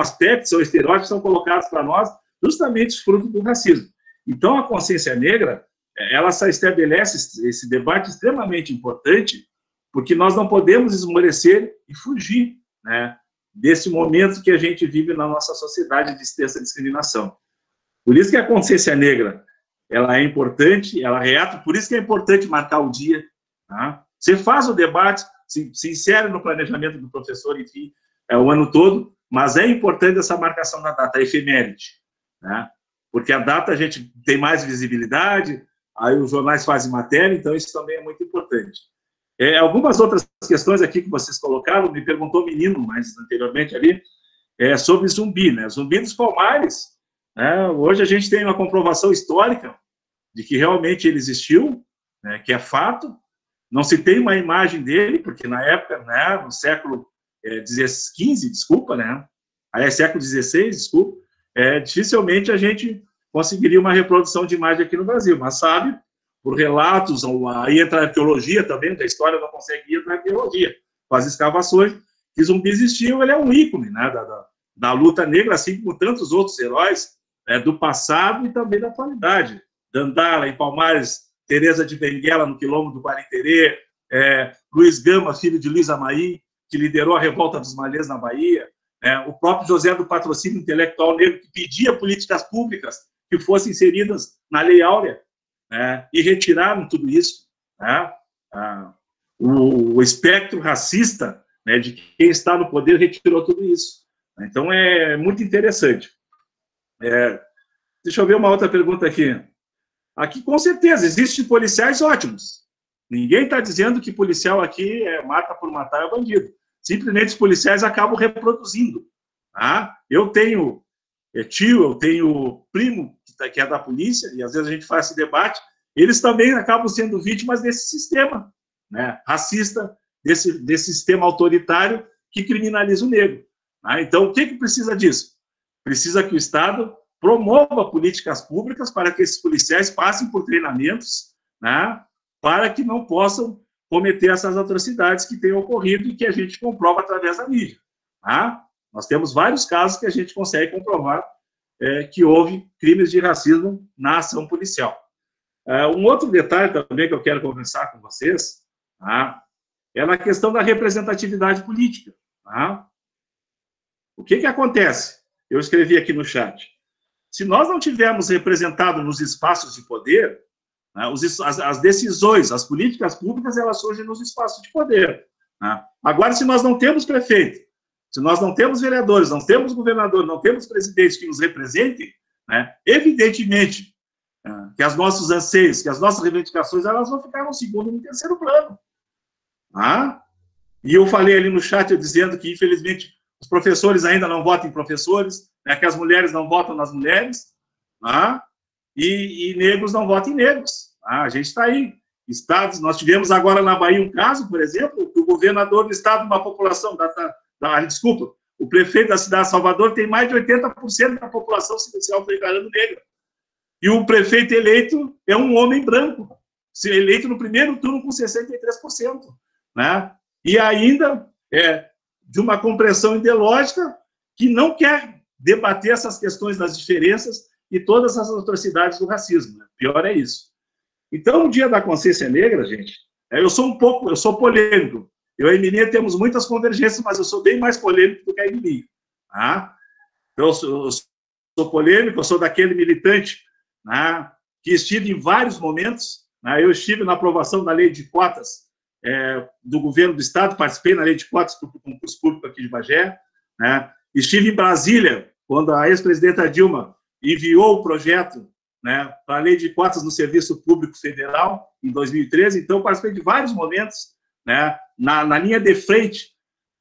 [SPEAKER 4] aspectos, são estereótipos que são colocados para nós, justamente fruto do racismo. Então, a consciência negra, ela só estabelece esse debate extremamente importante, porque nós não podemos esmorecer e fugir, né, desse momento que a gente vive na nossa sociedade de extensa discriminação. Por isso que a consciência negra, ela é importante, ela reata, por isso que é importante marcar o dia, tá? Você faz o debate, se insere no planejamento do professor, enfim, o ano todo, mas é importante essa marcação da data, a efeméride, né? Porque a data a gente tem mais visibilidade, aí os jornais fazem matéria, então isso também é muito importante. Algumas outras questões aqui que vocês colocaram, me perguntou o menino, mais anteriormente ali, sobre zumbi, né? Zumbi dos Palmares, né? Hoje a gente tem uma comprovação histórica de que realmente ele existiu, né, que é fato. Não se tem uma imagem dele, porque na época, né, no século XV, desculpa, né? Aí é século XVI, desculpa, dificilmente a gente conseguiria uma reprodução de imagem aqui no Brasil, mas sabe, por relatos, aí entra a arqueologia também, que a história não consegue ir para a arqueologia, faz escavações, que zumbi existiu, ele é um ícone, né, da luta negra, assim como tantos outros heróis do passado e também da atualidade. Dandara, em Palmares, Teresa de Benguela, no quilombo do Quariterê, Luiz Gama, filho de Luiz Amaí, que liderou a revolta dos malês na Bahia, o próprio José do Patrocínio Intelectual Negro, que pedia políticas públicas que fossem inseridas na Lei Áurea, e retiraram tudo isso. O espectro racista, né, de quem está no poder retirou tudo isso. Então, é muito interessante. Deixa eu ver uma outra pergunta aqui. Aqui, com certeza, existem policiais ótimos. Ninguém está dizendo que policial aqui mata por matar é bandido. Simplesmente os policiais acabam reproduzindo. Tá? Eu tenho tio, eu tenho primo que é da polícia, e às vezes a gente faz esse debate, eles também acabam sendo vítimas desse sistema, né, racista, desse sistema autoritário que criminaliza o negro. Tá? Então, o que precisa disso? Precisa que o Estado promova políticas públicas para que esses policiais passem por treinamentos, né, para que não possam cometer essas atrocidades que têm ocorrido e que a gente comprova através da mídia. Tá? Nós temos vários casos que a gente consegue comprovar que houve crimes de racismo na ação policial. Um outro detalhe também que eu quero conversar com vocês, tá, é na questão da representatividade política. Tá? O que acontece? Eu escrevi aqui no chat. Se nós não tivermos representado nos espaços de poder, né, as decisões, as políticas públicas, elas surgem nos espaços de poder. Né? Agora, se nós não temos prefeito, se nós não temos vereadores, não temos governador, não temos presidentes que nos representem, né, evidentemente que os nossos anseios, que as nossas reivindicações, elas vão ficar no segundo e no terceiro plano. Tá? E eu falei ali no chat, eu dizendo que, infelizmente, os professores ainda não votam em professores, né, que as mulheres não votam nas mulheres, tá? E negros não votam em negros. Tá? A gente está aí. Estados, nós tivemos agora na Bahia um caso, por exemplo, que o governador do estado, uma população, desculpa, o prefeito da cidade de Salvador tem mais de 80% da população se declarando negra. E o prefeito eleito é um homem branco, eleito no primeiro turno com 63%. Né? E ainda de uma compreensão ideológica que não quer debater essas questões das diferenças e todas as atrocidades do racismo. Né? Pior é isso. Então, o Dia da Consciência Negra, gente, eu sou polêmico. Eu e a Emilinha temos muitas convergências, mas eu sou bem mais polêmico do que a Emilinha. Tá? Eu sou polêmico, eu sou daquele militante, né, que estive em vários momentos. Né? Eu estive na aprovação da lei de cotas do governo do Estado, participei na lei de cotas para o concurso público aqui de Bagé. Né? Estive em Brasília, quando a ex-presidenta Dilma enviou o projeto, né, para a lei de cotas no Serviço Público Federal, em 2013. Então, participei de vários momentos, né, na linha de frente.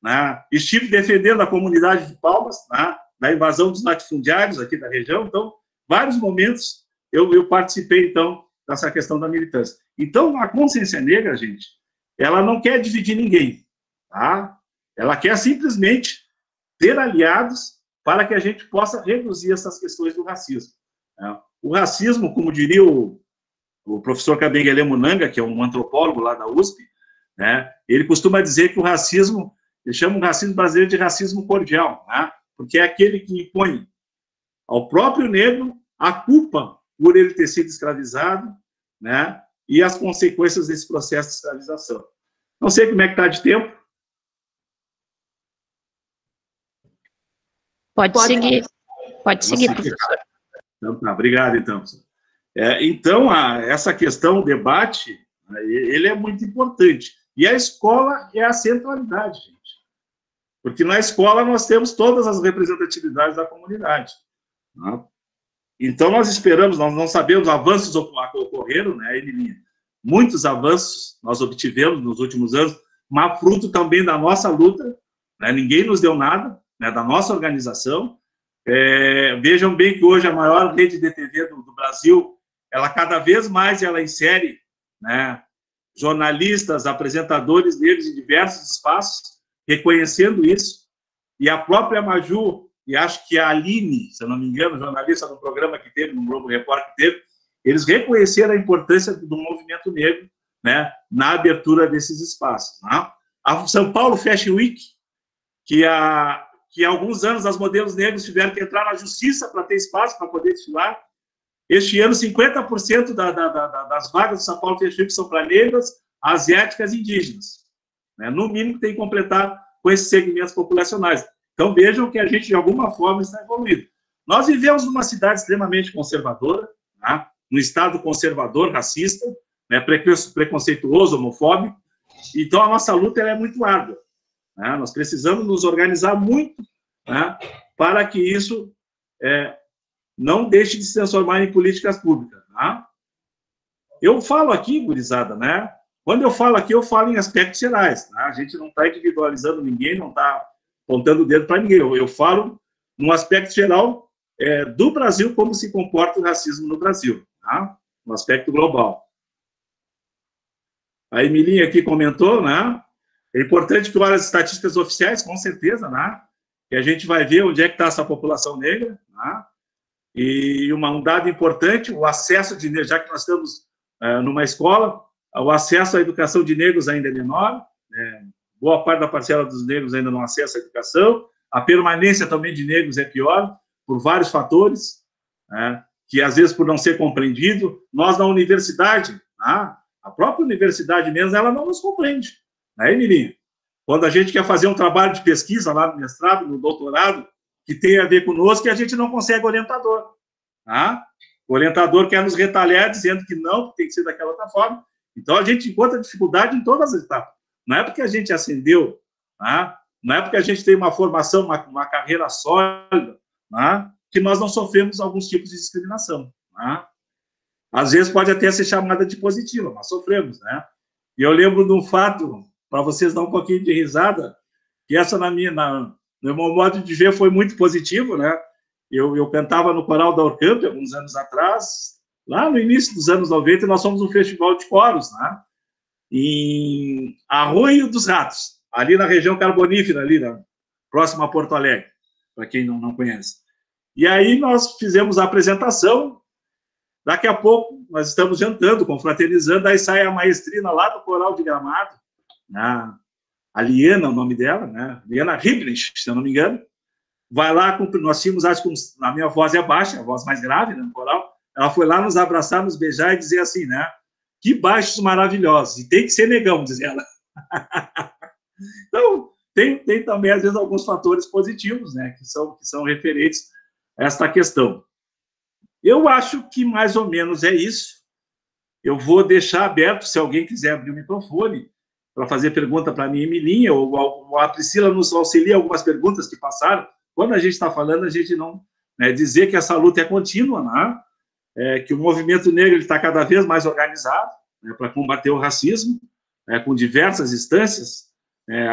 [SPEAKER 4] Né? Estive defendendo a comunidade de Palmas, né, da invasão dos latifundiários aqui da região. Então, vários momentos eu participei, então, dessa questão da militância. Então, a consciência negra, gente, ela não quer dividir ninguém, tá? Ela quer simplesmente ter aliados para que a gente possa reduzir essas questões do racismo. Né? O racismo, como diria o professor Kabengele Munanga, que é um antropólogo lá da USP, né, ele costuma dizer que o racismo, ele chama o racismo brasileiro de racismo cordial, né, porque é aquele que impõe ao próprio negro a culpa por ele ter sido escravizado, né? E as consequências desse processo de escravização. Não sei como é que está de tempo.
[SPEAKER 8] Pode seguir. Pode seguir, professor.
[SPEAKER 4] Então, tá, obrigado, então. Então, essa questão, o debate, ele é muito importante. E a escola é a centralidade, gente. Porque na escola nós temos todas as representatividades da comunidade. Né? Então, nós esperamos, nós não sabemos, avanços ocorreram, né, Emilinha? Muitos avanços nós obtivemos nos últimos anos, mas fruto também da nossa luta, né? Ninguém nos deu nada, né, da nossa organização. Vejam bem que hoje a maior rede de TV do Brasil, ela cada vez mais ela insere, né, jornalistas, apresentadores negros em diversos espaços, reconhecendo isso. E a própria Maju, e acho que a Aline, se eu não me engano, jornalista do programa que teve, no Globo Repórter que teve, eles reconheceram a importância do movimento negro, né, na abertura desses espaços. Né? A São Paulo Fashion Week, que há alguns anos as modelos negros tiveram que entrar na justiça para ter espaço, para poder desfilar. Este ano, 50% das vagas do São Paulo Fashion Week são para negras, asiáticas e indígenas. Né? No mínimo, tem que completar com esses segmentos populacionais. Então, vejam que a gente, de alguma forma, está evoluindo. Nós vivemos numa cidade extremamente conservadora, né? Num estado conservador, racista, né? Preconceituoso, homofóbico. Então, a nossa luta ela é muito árdua. Né? Nós precisamos nos organizar muito, né, para que isso não deixe de se transformar em políticas públicas. Né? Eu falo aqui, gurizada, né? Quando eu falo aqui, eu falo em aspectos gerais. Né? A gente não está individualizando ninguém, não está apontando o dedo para ninguém. Eu falo num aspecto geral do Brasil, como se comporta o racismo no Brasil, tá? No aspecto global. A Emilinha aqui comentou, né? É importante que olhe as estatísticas oficiais, com certeza, né? Que a gente vai ver onde é que está essa população negra, né? E um dado importante, o acesso de negros, já que nós estamos numa escola, o acesso à educação de negros ainda é menor, boa parte da parcela dos negros ainda não acessa a educação, a permanência também de negros é pior, por vários fatores, né, que às vezes por não ser compreendido, nós na universidade, a própria universidade mesmo, ela não nos compreende, né, Emilinha? Quando a gente quer fazer um trabalho de pesquisa lá no mestrado, no doutorado, que tem a ver conosco, e a gente não consegue orientador, tá? O orientador quer nos retalhar dizendo que não, que tem que ser daquela outra forma. Então, a gente encontra dificuldade em todas as etapas. Não é porque a gente ascendeu, tá? Não é porque a gente tem uma formação, uma carreira sólida, tá? Que nós não sofremos alguns tipos de discriminação. Tá? Às vezes pode até ser chamada de positiva, mas sofremos. Né? E eu lembro de um fato, para vocês dar um pouquinho de risada, que essa no meu modo de ver foi muito positivo. Né? Eu cantava no coral da Orcamp, alguns anos atrás, lá no início dos anos 90, nós fomos um festival de coros, né? Em Arroio dos Ratos, ali na região carbonífera, ali próximo a Porto Alegre, para quem não conhece. E aí nós fizemos a apresentação, daqui a pouco nós estamos jantando, confraternizando, aí sai a maestrina lá do Coral de Gramado, né? A Liana, o nome dela, né? Liana Ribnich, se eu não me engano, vai lá, nós tínhamos, acho que a minha voz é baixa, a voz mais grave, né, no coral, ela foi lá nos abraçar, nos beijar e dizer assim, né? Que baixos maravilhosos, e tem que ser negão, diz ela. Então, tem também, às vezes, alguns fatores positivos, né, que são referentes a esta questão. Eu acho que mais ou menos é isso. Eu vou deixar aberto, se alguém quiser abrir o microfone, para fazer pergunta para mim, Emilinha, ou a Priscila nos auxilia algumas perguntas que passaram. Quando a gente está falando, a gente não... Né, dizer que essa luta é contínua, né? Que o movimento negro está cada vez mais organizado, né, para combater o racismo, com diversas instâncias,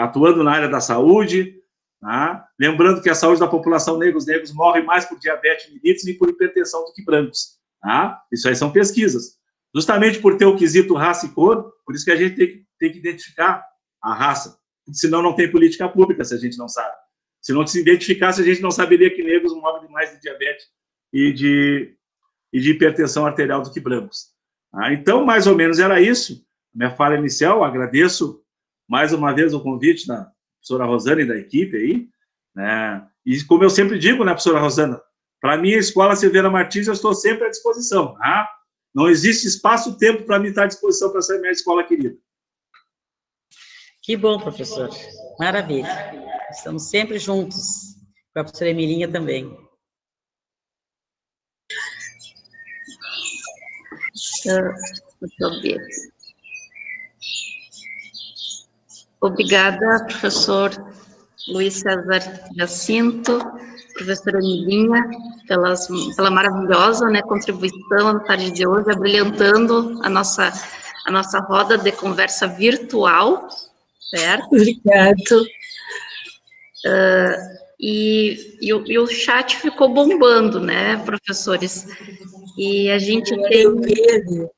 [SPEAKER 4] atuando na área da saúde, tá? Lembrando que a saúde da população negra, os negros morrem mais por diabetes mellitus e por hipertensão do que brancos. Tá? Isso aí são pesquisas. Justamente por ter o quesito raça e cor, por isso que a gente tem que identificar a raça, senão não tem política pública, se a gente não sabe. Se não se identificasse, a gente não saberia que negros morrem mais de diabetes e de hipertensão arterial do que brancos. Então, mais ou menos era isso. Minha fala inicial, agradeço mais uma vez o convite da professora Rosana e da equipe aí, né? E como eu sempre digo, né, professora Rosana, Para mim, a Escola Silveira Martins, eu estou sempre à disposição, tá? Não existe espaço-tempo para mim estar à disposição para ser minha escola querida.
[SPEAKER 2] Que bom, professor. Maravilha. Estamos sempre juntos. Com a professora Emilinha também.
[SPEAKER 8] Deixa eu ver. Obrigada, professor Luiz César Jacinto, professora Emilinha, pela maravilhosa, né, contribuição na tarde de hoje, abrilhantando a nossa roda de conversa virtual, certo?
[SPEAKER 3] Obrigado.
[SPEAKER 8] E o chat ficou bombando, né, professores? E a gente tem...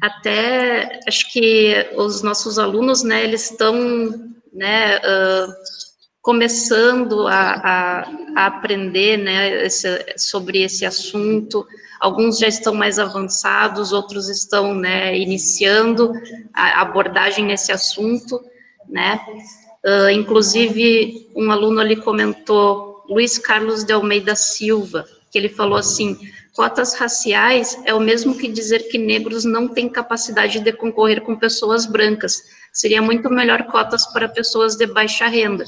[SPEAKER 8] Até, acho que os nossos alunos, né, eles estão, né, começando a aprender, né, sobre esse assunto. Alguns já estão mais avançados, outros estão, né, iniciando a abordagem nesse assunto, né. Inclusive, um aluno ali comentou, Luiz Carlos de Almeida Silva, que ele falou assim: cotas raciais é o mesmo que dizer que negros não têm capacidade de concorrer com pessoas brancas. Seria muito melhor cotas para pessoas de baixa renda.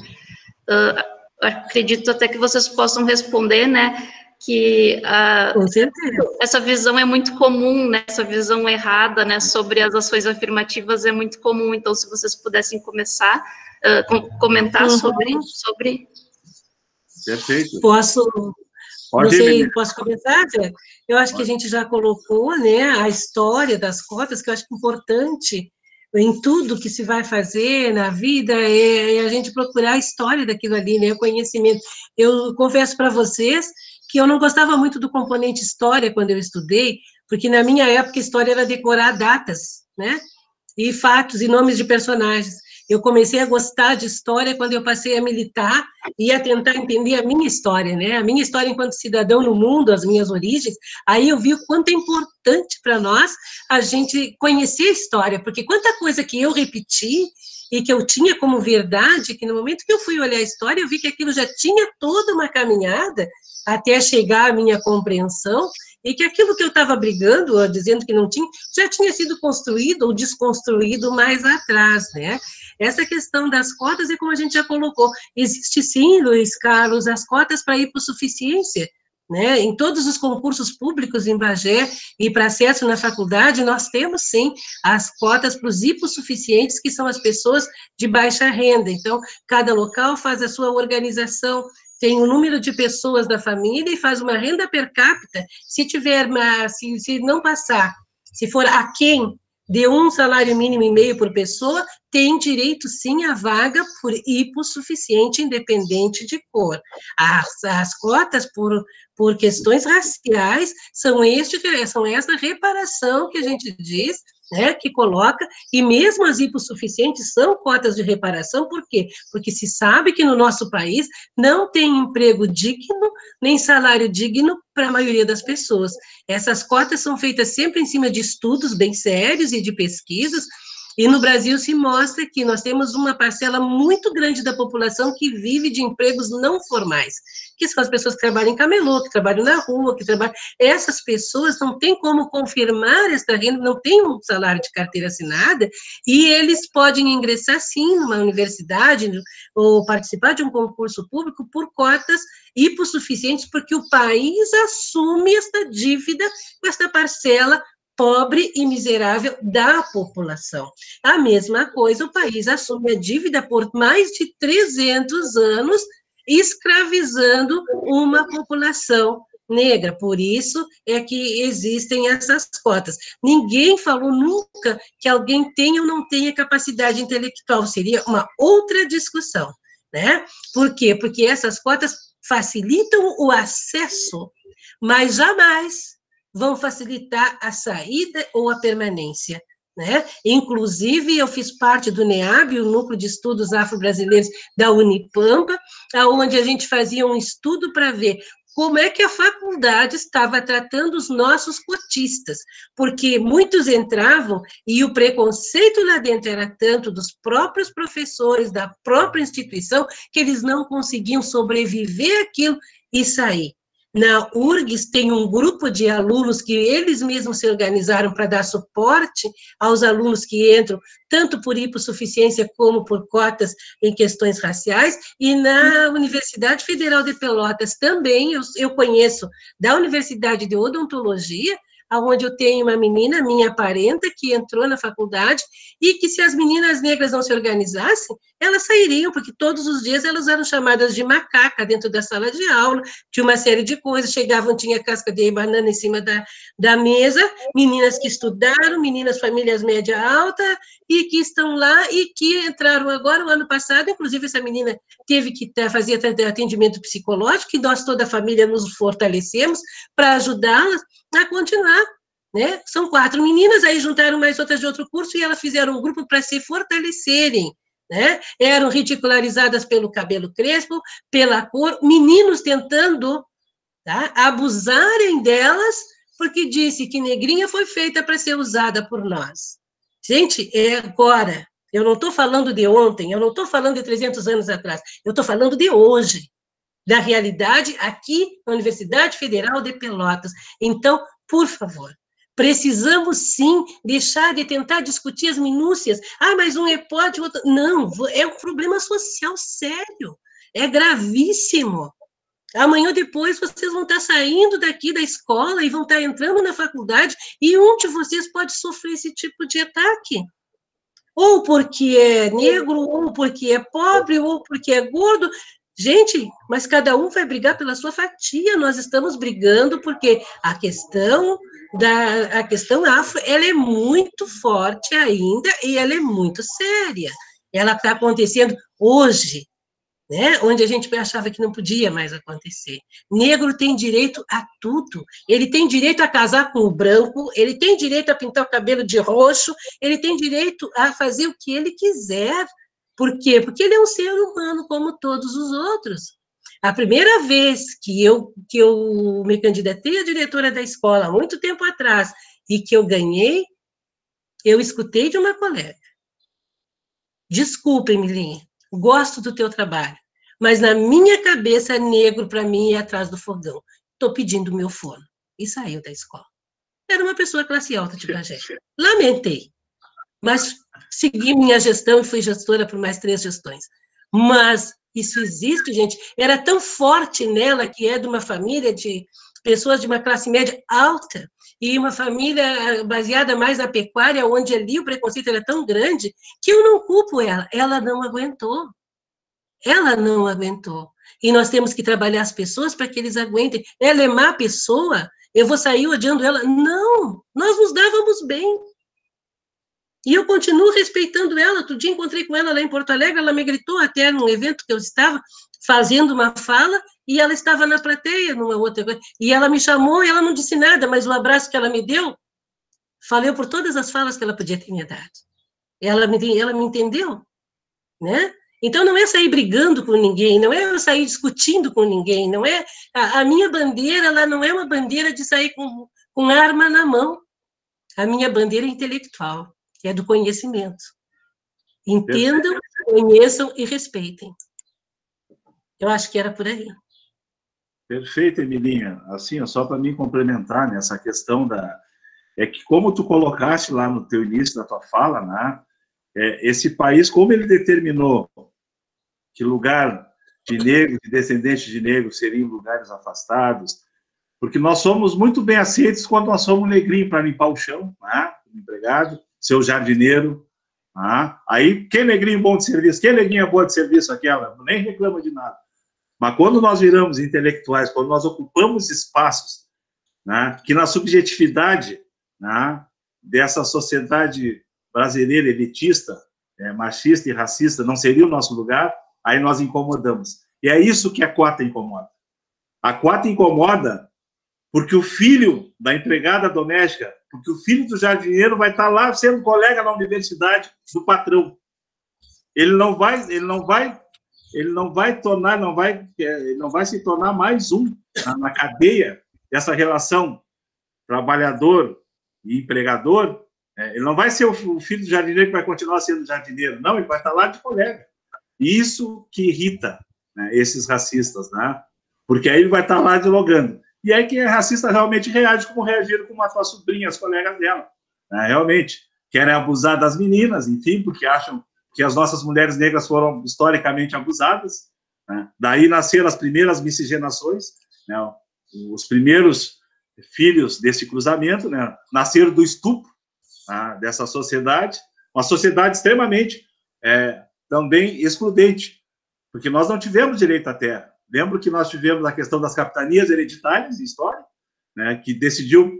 [SPEAKER 8] Acredito até que vocês possam responder, né, que essa visão é muito comum, né, essa visão errada, né, sobre as ações afirmativas é muito comum. Então, se vocês pudessem começar, comentar sobre...
[SPEAKER 4] Perfeito.
[SPEAKER 3] Posso começar, Zé? Eu acho que a gente já colocou, né, a história das cotas, que eu acho importante em tudo que se vai fazer na vida, é a gente procurar a história daquilo ali, né, o conhecimento. Eu confesso para vocês que eu não gostava muito do componente história quando eu estudei, porque na minha época história era decorar datas, né, e fatos e nomes de personagens. Eu comecei a gostar de história quando eu passei a militar e a tentar entender a minha história, né? A minha história enquanto cidadão no mundo, as minhas origens. Aí eu vi o quanto é importante para nós a gente conhecer a história, porque quanta coisa que eu repeti e que eu tinha como verdade, que no momento que eu fui olhar a história, eu vi que aquilo já tinha toda uma caminhada até chegar à minha compreensão, e que aquilo que eu estava brigando, ou dizendo que não tinha, já tinha sido construído ou desconstruído mais atrás, né? Essa questão das cotas é como a gente já colocou. Existe sim, Luiz Carlos, as cotas para hipossuficiência, né? Em todos os concursos públicos em Bagé e para acesso na faculdade, nós temos sim as cotas para os hipossuficientes, que são as pessoas de baixa renda. Então, cada local faz a sua organização, tem o número de pessoas da família e faz uma renda per capita. Se tiver, se não passar, se for aquém de um salário mínimo e meio por pessoa, tem direito, sim, à vaga por hipossuficiente, independente de cor. As cotas por questões raciais são essa reparação que a gente diz, né, que coloca, e mesmo as hipossuficientes são cotas de reparação. Por quê? Porque se sabe que no nosso país não tem emprego digno, nem salário digno para a maioria das pessoas. Essas cotas são feitas sempre em cima de estudos bem sérios e de pesquisas, e no Brasil se mostra que nós temos uma parcela muito grande da população que vive de empregos não formais, que são as pessoas que trabalham em camelô, que trabalham na rua, que trabalham... Essas pessoas não têm como confirmar esta renda, não têm um salário de carteira assinada, e eles podem ingressar, sim, numa universidade, ou participar de um concurso público por cotas hipossuficientes, porque o país assume esta dívida com esta parcela pobre e miserável da população. A mesma coisa, o país assume a dívida por mais de 300 anos, escravizando uma população negra. Por isso é que existem essas cotas. Ninguém falou nunca que alguém tenha ou não tenha capacidade intelectual, seria uma outra discussão, né? Por quê? Porque essas cotas facilitam o acesso, mas jamais vão facilitar a saída ou a permanência, né? Inclusive, eu fiz parte do NEAB, o Núcleo de Estudos Afro-Brasileiros da Unipampa, onde a gente fazia um estudo para ver como é que a faculdade estava tratando os nossos cotistas, porque muitos entravam e o preconceito lá dentro era tanto dos próprios professores, da própria instituição, que eles não conseguiam sobreviver àquilo e sair. Na URGS tem um grupo de alunos que eles mesmos se organizaram para dar suporte aos alunos que entram, tanto por hipossuficiência como por cotas em questões raciais, e na Universidade Federal de Pelotas também, eu conheço da Universidade de Odontologia, onde eu tenho uma menina, minha parenta, que entrou na faculdade, e que se as meninas negras não se organizassem, elas sairiam, porque todos os dias elas eram chamadas de macaca dentro da sala de aula, tinha uma série de coisas, chegavam, tinha casca de banana em cima da mesa, meninas que estudaram, meninas famílias média alta, e que estão lá, e que entraram agora, o ano passado, inclusive essa menina teve que fazer atendimento psicológico, e nós, toda a família, nos fortalecemos para ajudá-las a continuar, né? São 4 meninas, aí juntaram mais outras de outro curso, e elas fizeram um grupo para se fortalecerem, né? Eram ridicularizadas pelo cabelo crespo, pela cor, meninos tentando, tá, abusarem delas, porque disse que negrinha foi feita para ser usada por nós. Gente, é agora, eu não estou falando de ontem, eu não estou falando de 300 anos atrás, eu estou falando de hoje, da realidade aqui na Universidade Federal de Pelotas. Então, por favor, precisamos, sim, deixar de tentar discutir as minúcias. Ah, mas um é pode, outro... Não, é um problema social sério, é gravíssimo. Amanhã ou depois vocês vão estar saindo daqui da escola e vão estar entrando na faculdade, e um de vocês pode sofrer esse tipo de ataque. Ou porque é negro, ou porque é pobre, ou porque é gordo. Gente, mas cada um vai brigar pela sua fatia, nós estamos brigando porque a questão afro, ela é muito forte ainda e ela é muito séria. Ela está acontecendo hoje, né, onde a gente achava que não podia mais acontecer. Negro tem direito a tudo. Ele tem direito a casar com o branco, ele tem direito a pintar o cabelo de roxo, ele tem direito a fazer o que ele quiser. Por quê? Porque ele é um ser humano como todos os outros. A primeira vez que eu me candidatei a diretora da escola, há muito tempo atrás, e que eu ganhei, eu escutei de uma colega: desculpa, Emilinha, gosto do teu trabalho, mas na minha cabeça, negro para mim é atrás do fogão. Estou pedindo meu forno. E saiu da escola. Era uma pessoa classe alta de Bagé. Lamentei, mas segui minha gestão e fui gestora por mais 3 gestões. Mas isso existe, gente. Era tão forte nela, que é de uma família de pessoas de uma classe média alta, e uma família baseada mais na pecuária, onde ali o preconceito era tão grande, que eu não culpo ela. Ela não aguentou. Ela não aguentou. E nós temos que trabalhar as pessoas para que eles aguentem. Ela é má pessoa, eu vou sair odiando ela. Não, nós nos dávamos bem. E eu continuo respeitando ela. Outro dia encontrei com ela lá em Porto Alegre, ela me gritou até num evento que eu estava fazendo uma fala, e ela estava na plateia, numa outra coisa, e ela me chamou, e ela não disse nada, mas o abraço que ela me deu, valeu por todas as falas que ela podia ter me dado. Ela me entendeu, né? Então, não é sair brigando com ninguém, não é sair discutindo com ninguém, não é... A minha bandeira, ela não é uma bandeira de sair com arma na mão. A minha bandeira é intelectual, que é do conhecimento. Entendam, conheçam e respeitem. Eu acho que era por aí.
[SPEAKER 4] Perfeito, Emilinha. Assim, só para me complementar nessa questão é que, como tu colocaste lá no teu início da tua fala, né, esse país, como ele determinou que lugar de negros, de descendentes de negros, seriam lugares afastados, porque nós somos muito bem aceitos quando nós somos negrinhos para limpar o chão, né, empregado, seu jardineiro, né, aí, quem negrinho bom de serviço, quem negrinha boa de serviço, aquela, nem reclama de nada. Mas quando nós viramos intelectuais, quando nós ocupamos espaços, né, que na subjetividade, né, dessa sociedade brasileira elitista, machista e racista, não seria o nosso lugar, aí nós incomodamos. E é isso que a cota incomoda. A cota incomoda porque o filho da empregada doméstica, porque o filho do jardineiro vai estar lá sendo colega na universidade do patrão. Ele não vai se tornar mais um na cadeia dessa relação trabalhador e empregador. Ele não vai ser o filho do jardineiro que vai continuar sendo jardineiro, não, ele vai estar lá de colega. Isso que irrita, né, esses racistas, né? porque aí ele vai estar lá dialogando. E aí quem é racista realmente reage como reagiram com a tua sobrinha, as colegas dela, né? Realmente querem abusar das meninas, enfim, porque acham que as nossas mulheres negras foram historicamente abusadas, né? Daí nasceram as primeiras miscigenações, né? Os primeiros filhos desse cruzamento, né? Nasceram do estupro, tá? Dessa sociedade, uma sociedade extremamente também excludente, porque nós não tivemos direito à terra. Lembro que nós tivemos a questão das capitanias hereditárias em história, né, que decidiu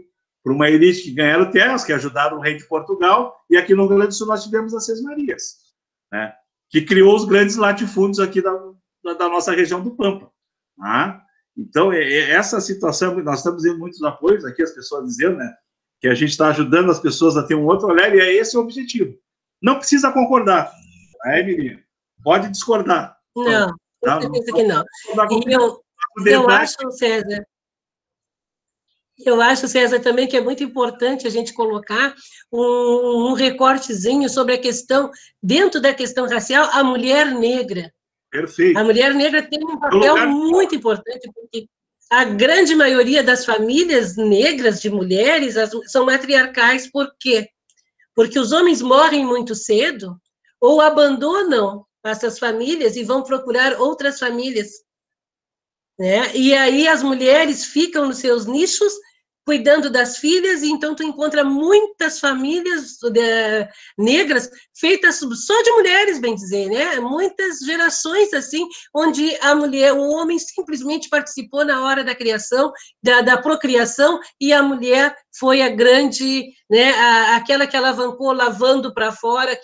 [SPEAKER 4] por uma elite que ganharam terras, que ajudaram o rei de Portugal, e aqui no Rio Grande do Sul nós tivemos as Seis Marias, né, que criou os grandes latifúndios aqui da nossa região do Pampa. Tá? Então, essa situação, nós estamos em muitos apoios aqui, as pessoas dizendo, né, que a gente está ajudando as pessoas a ter um outro olhar, e é esse o objetivo. Não precisa concordar, tá, Emília? Pode discordar.
[SPEAKER 3] Não.
[SPEAKER 4] Tá?
[SPEAKER 3] Com certeza que não. E eu acho, César, também que é muito importante a gente colocar um recortezinho sobre a questão, dentro da questão racial, a mulher negra.
[SPEAKER 4] Perfeito.
[SPEAKER 3] A mulher negra tem um papel muito importante, porque a grande maioria das famílias negras de mulheres são matriarcais. Por quê? Porque os homens morrem muito cedo ou abandonam essas famílias e vão procurar outras famílias, né? E aí as mulheres ficam nos seus nichos, cuidando das filhas, e então tu encontra muitas famílias negras feitas só de mulheres, bem dizer, né? Muitas gerações assim, onde o homem simplesmente participou na hora da criação, da procriação, e a mulher foi a grande, né? Aquela que alavancou lavando para fora,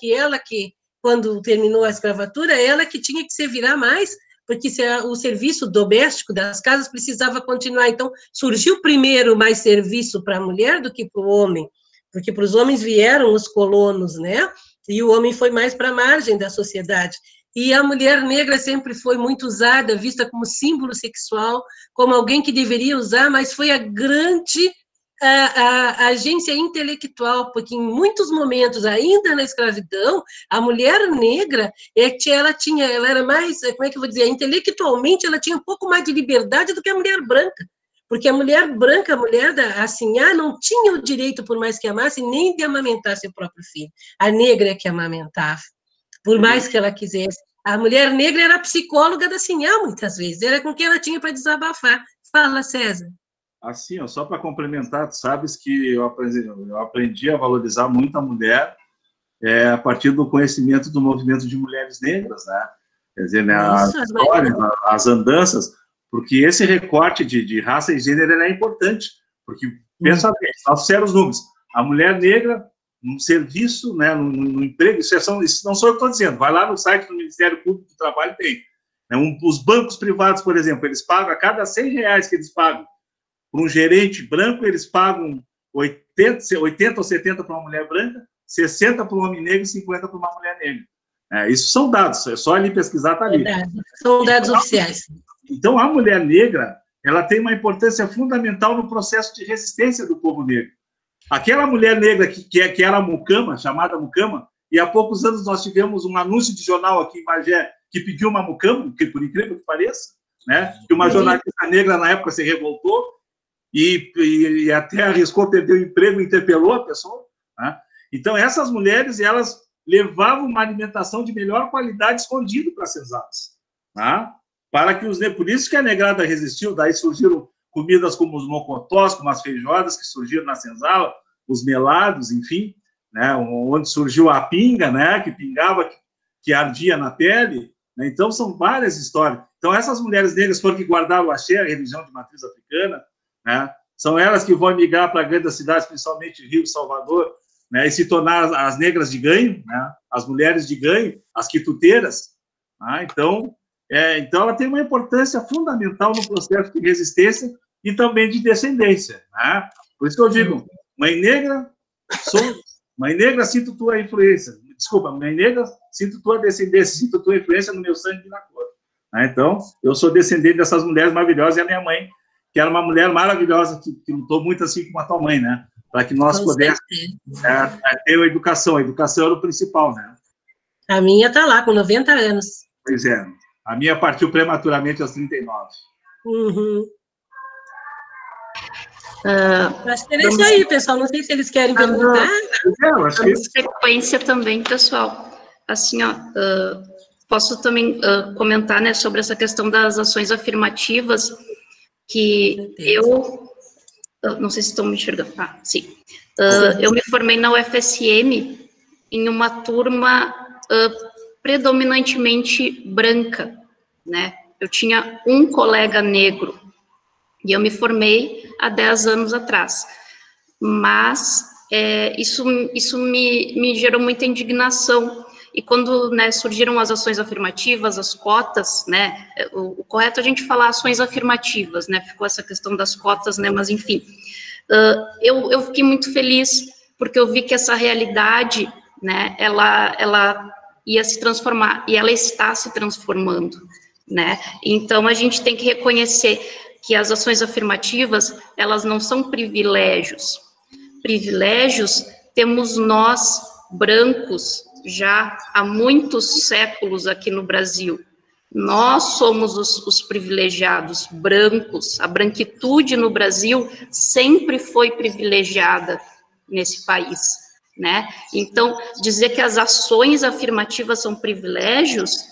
[SPEAKER 3] quando terminou a escravatura, ela que tinha que se virar mais, porque o serviço doméstico das casas precisava continuar. Então, surgiu primeiro mais serviço para a mulher do que para o homem, porque para os homens vieram os colonos, né? E o homem foi mais para a margem da sociedade. E a mulher negra sempre foi muito usada, vista como símbolo sexual, como alguém que deveria usar, mas foi a grande a agência intelectual, porque em muitos momentos, ainda na escravidão, a mulher negra, ela era mais, como é que eu vou dizer, intelectualmente, ela tinha um pouco mais de liberdade do que a mulher branca, porque a mulher branca, a mulher da Sinhá, não tinha o direito, por mais que amasse, nem de amamentar seu próprio filho. A negra é que amamentava, por mais que ela quisesse. A mulher negra era a psicóloga da Sinhá, muitas vezes, era com quem ela tinha para desabafar. Fala, César.
[SPEAKER 4] Assim, só para complementar, tu sabes que eu aprendi a valorizar muito a mulher a partir do conhecimento do movimento de mulheres negras, né? Quer dizer, né, as histórias, as andanças, porque esse recorte de raça e gênero é importante, porque, pensa bem, nós fizemos os números, a mulher negra, no serviço, né, no emprego, isso não sou eu que estou dizendo, vai lá no site do Ministério Público do Trabalho, tem. Os bancos privados, por exemplo, eles pagam, a cada R$100 que eles pagam, para um gerente branco, eles pagam 80 ou 70 para uma mulher branca, 60 para um homem negro e 50 para uma mulher negra. Isso são dados, é só ali pesquisar, está ali.
[SPEAKER 3] São dados oficiais.
[SPEAKER 4] Então, a mulher negra, ela tem uma importância fundamental no processo de resistência do povo negro. Aquela mulher negra que era mucama, chamada mucama, e há poucos anos nós tivemos um anúncio de jornal aqui em Bagé que pediu uma mucama, que por incrível que pareça, né, que uma jornalista negra na época se revoltou, e até arriscou perder o emprego, interpelou a pessoa. Né? Então, essas mulheres, elas levavam uma alimentação de melhor qualidade escondido para as senzalas. Tá? Para que por isso que a negrada resistiu, daí surgiram comidas como os mocotós, como as feijoadas que surgiram na senzala, os melados, enfim, né? Onde surgiu a pinga, né? Que pingava, que ardia na pele. Né? Então, são várias histórias. Então, essas mulheres negras foram que guardaram o axé, a religião de matriz africana, né? São elas que vão migrar para grandes cidades, principalmente Rio, Salvador, né? E se tornar as negras de ganho, né? As mulheres de ganho, as quituteiras. Né? Então, ela tem uma importância fundamental no processo de resistência e também de descendência. Né? Por isso que eu digo, mãe negra, sinto tua influência. Desculpa, mãe negra, sinto tua descendência, sinto tua influência no meu sangue e na cor. Né? Então, eu sou descendente dessas mulheres maravilhosas, e a minha mãe, que era uma mulher maravilhosa, que lutou muito assim como a tua mãe, né? Para que nós pudéssemos ter a educação. A educação era o principal, né?
[SPEAKER 3] A minha está lá, com 90 anos.
[SPEAKER 4] Pois é. A minha partiu prematuramente aos 39.
[SPEAKER 3] Uhum. Acho que era isso aí, pessoal. Não sei se eles querem perguntar.
[SPEAKER 8] Dando sequência também, pessoal. Assim, ó, posso também comentar, né, sobre essa questão das ações afirmativas, que eu não sei se estão me enxergando. Ah, sim. Eu me formei na UFSM em uma turma predominantemente branca, né? Eu tinha um colega negro, e eu me formei há 10 anos atrás. Mas isso me gerou muita indignação. E quando, né, surgiram as ações afirmativas, as cotas, né, o correto é a gente falar ações afirmativas, né, ficou essa questão das cotas, né, mas enfim, eu fiquei muito feliz, porque eu vi que essa realidade, né, ela ia se transformar, e ela está se transformando, né, então a gente tem que reconhecer que as ações afirmativas, elas não são privilégios. Privilégios temos nós, brancos, já há muitos séculos aqui no Brasil. Nós somos os privilegiados, brancos. A branquitude no Brasil sempre foi privilegiada nesse país, né? Então, dizer que as ações afirmativas são privilégios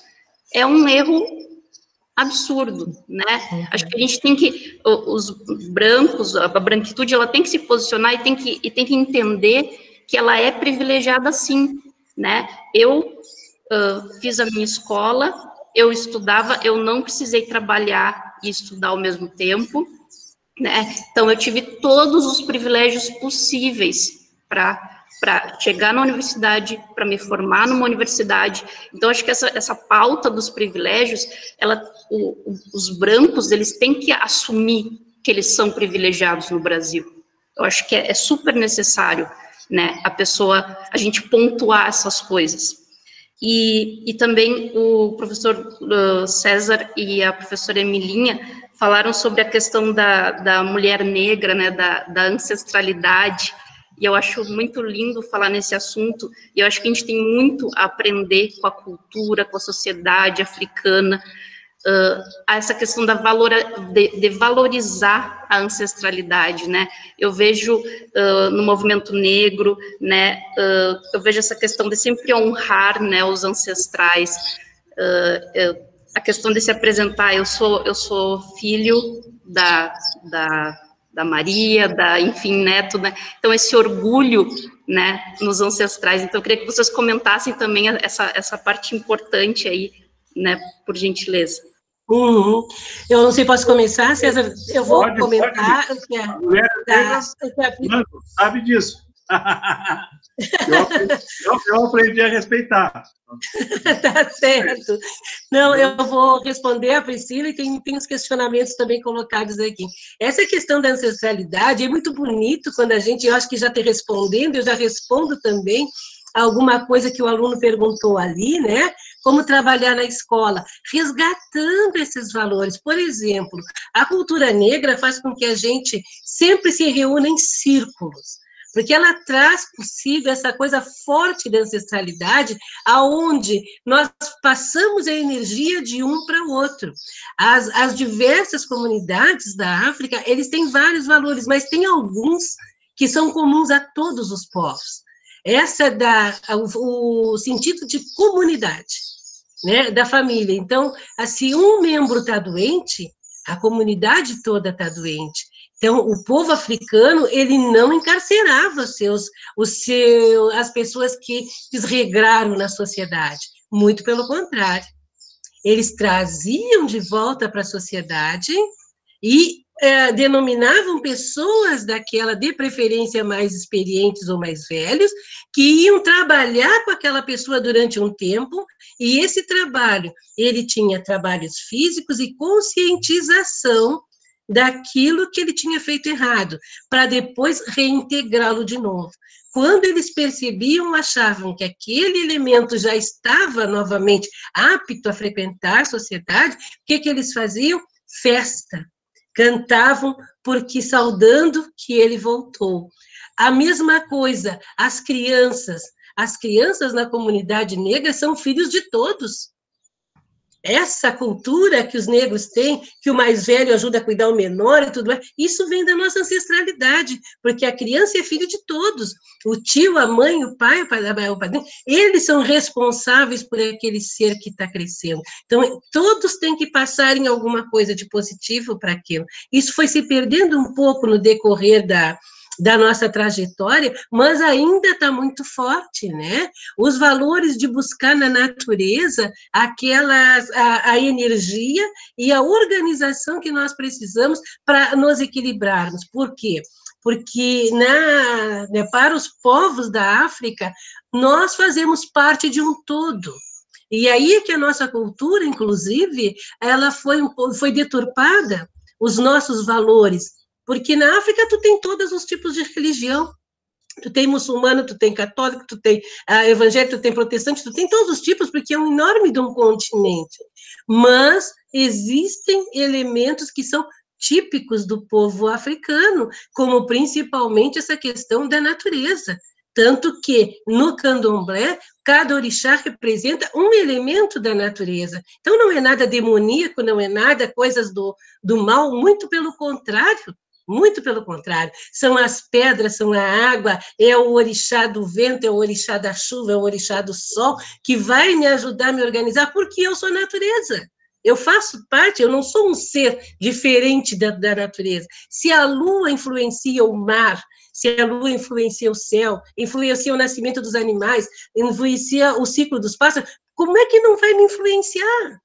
[SPEAKER 8] é um erro absurdo, né? Acho que a gente tem que, os brancos, a branquitude, ela tem que se posicionar e tem que entender que ela é privilegiada sim, né? Eu fiz a minha escola, eu estudava, eu não precisei trabalhar e estudar ao mesmo tempo, né? Então eu tive todos os privilégios possíveis para chegar na universidade, para me formar numa universidade. Então, acho que essa pauta dos privilégios, os brancos, eles têm que assumir que eles são privilegiados no Brasil. Eu acho que é super necessário, né, a gente pontuar essas coisas. E também o professor César e a professora Emilinha falaram sobre a questão da mulher negra, né, da ancestralidade. E eu acho muito lindo falar nesse assunto, e eu acho que a gente tem muito a aprender com a cultura, com a sociedade africana, essa questão de valorizar a ancestralidade, né? Eu vejo no movimento negro, né, eu vejo essa questão de sempre honrar, né, os ancestrais, a questão de se apresentar, eu sou filho da Maria, enfim, neto, né? Então, esse orgulho, né, nos ancestrais. Então, eu queria que vocês comentassem também essa parte importante aí, né, por gentileza.
[SPEAKER 3] Uhum. Eu não sei, posso começar, César? Eu vou comentar.
[SPEAKER 4] A mulher sabe disso. Eu aprendi a respeitar.
[SPEAKER 3] Tá certo. Não, eu vou responder a Priscila, e tem os questionamentos também colocados aqui. Essa questão da ancestralidade é muito bonito quando eu acho que já te respondendo, eu já respondo também alguma coisa que o aluno perguntou ali, né? Como trabalhar na escola, resgatando esses valores. Por exemplo, a cultura negra faz com que a gente sempre se reúna em círculos, porque ela traz possível essa coisa forte da ancestralidade, aonde nós passamos a energia de um para o outro. As diversas comunidades da África, eles têm vários valores, mas tem alguns que são comuns a todos os povos. Essa o sentido de comunidade, né, da família. Então, se um membro está doente, a comunidade toda está doente. Então, o povo africano, ele não encarcerava as pessoas que desregraram na sociedade. Muito pelo contrário. Eles traziam de volta para a sociedade e denominavam pessoas daquela, de preferência mais experientes ou mais velhos, que iam trabalhar com aquela pessoa durante um tempo, e esse trabalho, ele tinha trabalhos físicos e conscientização daquilo que ele tinha feito errado, para depois reintegrá-lo de novo. Quando eles percebiam, achavam que aquele elemento já estava novamente apto a frequentar a sociedade, o que eles faziam? Festa. Cantavam porque saudando que ele voltou. A mesma coisa, as crianças na comunidade negra são filhos de todos. essa cultura que os negros têm, que o mais velho ajuda a cuidar o menor e tudo mais, isso vem da nossa ancestralidade, porque a criança é filho de todos. O tio, a mãe, o pai, o padrinho, eles são responsáveis por aquele ser que está crescendo. Então, todos têm que passar em alguma coisa de positivo para aquilo. Isso foi se perdendo um pouco no decorrer da nossa trajetória, mas ainda está muito forte, né? Os valores de buscar na natureza a energia e a organização que nós precisamos para nos equilibrarmos. Por quê? Porque para os povos da África, nós fazemos parte de um todo. E aí é que a nossa cultura, inclusive, ela foi deturpada, os nossos valores. Porque na África tu tem todos os tipos de religião. Tu tem muçulmano, tu tem católico, tu tem evangélico, tu tem protestante, tu tem todos os tipos, porque é um enorme de um continente. Mas existem elementos que são típicos do povo africano, como principalmente essa questão da natureza. Tanto que, no candomblé, cada orixá representa um elemento da natureza. Então, não é nada demoníaco, não é nada coisas do mal, muito pelo contrário. Muito pelo contrário, são as pedras, são a água, é o orixá do vento, é o orixá da chuva, é o orixá do sol, que vai me ajudar a me organizar, porque eu sou natureza. Eu faço parte, eu não sou um ser diferente da natureza. Se a lua influencia o mar, se a lua influencia o céu, influencia o nascimento dos animais, influencia o ciclo dos pássaros, como é que não vai me influenciar?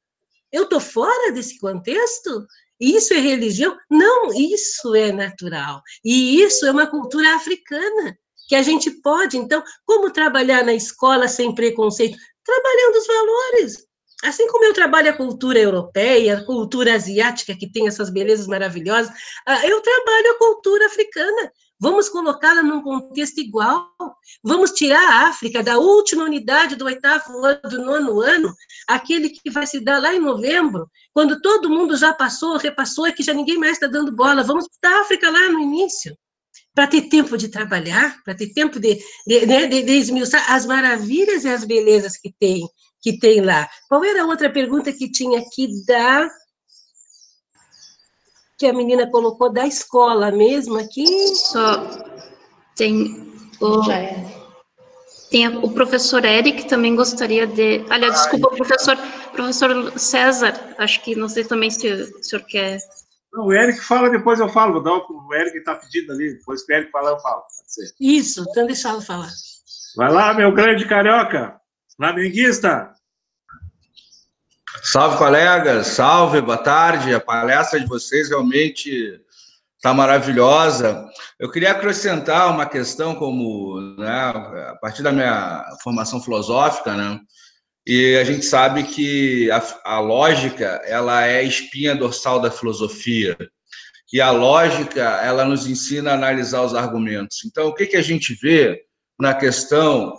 [SPEAKER 3] Eu estou fora desse contexto? Isso é religião? Não, isso é natural. E isso é uma cultura africana, que a gente pode, então, como trabalhar na escola sem preconceito? Trabalhando os valores. Assim como eu trabalho a cultura europeia, a cultura asiática, que tem essas belezas maravilhosas, eu trabalho a cultura africana. Vamos colocá-la num contexto igual. Vamos tirar a África da última unidade do 8º ano, do 9º ano, aquele que vai se dar lá em novembro, quando todo mundo já passou, repassou, e que já ninguém mais está dando bola. Vamos para a África lá no início, para ter tempo de trabalhar, para ter tempo de esmiuçar as maravilhas e as belezas que tem lá. Qual era a outra pergunta que tinha aqui que a menina colocou da escola mesmo aqui?
[SPEAKER 8] Só tem o professor Eric também gostaria de... Aliás, desculpa, professor César, acho que não sei também se o senhor quer...
[SPEAKER 4] Não, o Eric fala, depois eu falo. Vou dar o Eric está pedindo ali, depois que o Eric falar, eu falo. Pode ser.
[SPEAKER 3] Isso, então deixa ela falar.
[SPEAKER 4] Vai lá, meu grande carioca, flamenguista.
[SPEAKER 9] Salve, colegas, salve, boa tarde. A palestra de vocês realmente está maravilhosa. Eu queria acrescentar uma questão a partir da minha formação filosófica, né? E a gente sabe que a lógica, ela é a espinha dorsal da filosofia. E a lógica, ela nos ensina a analisar os argumentos. Então, o que a gente vê na questão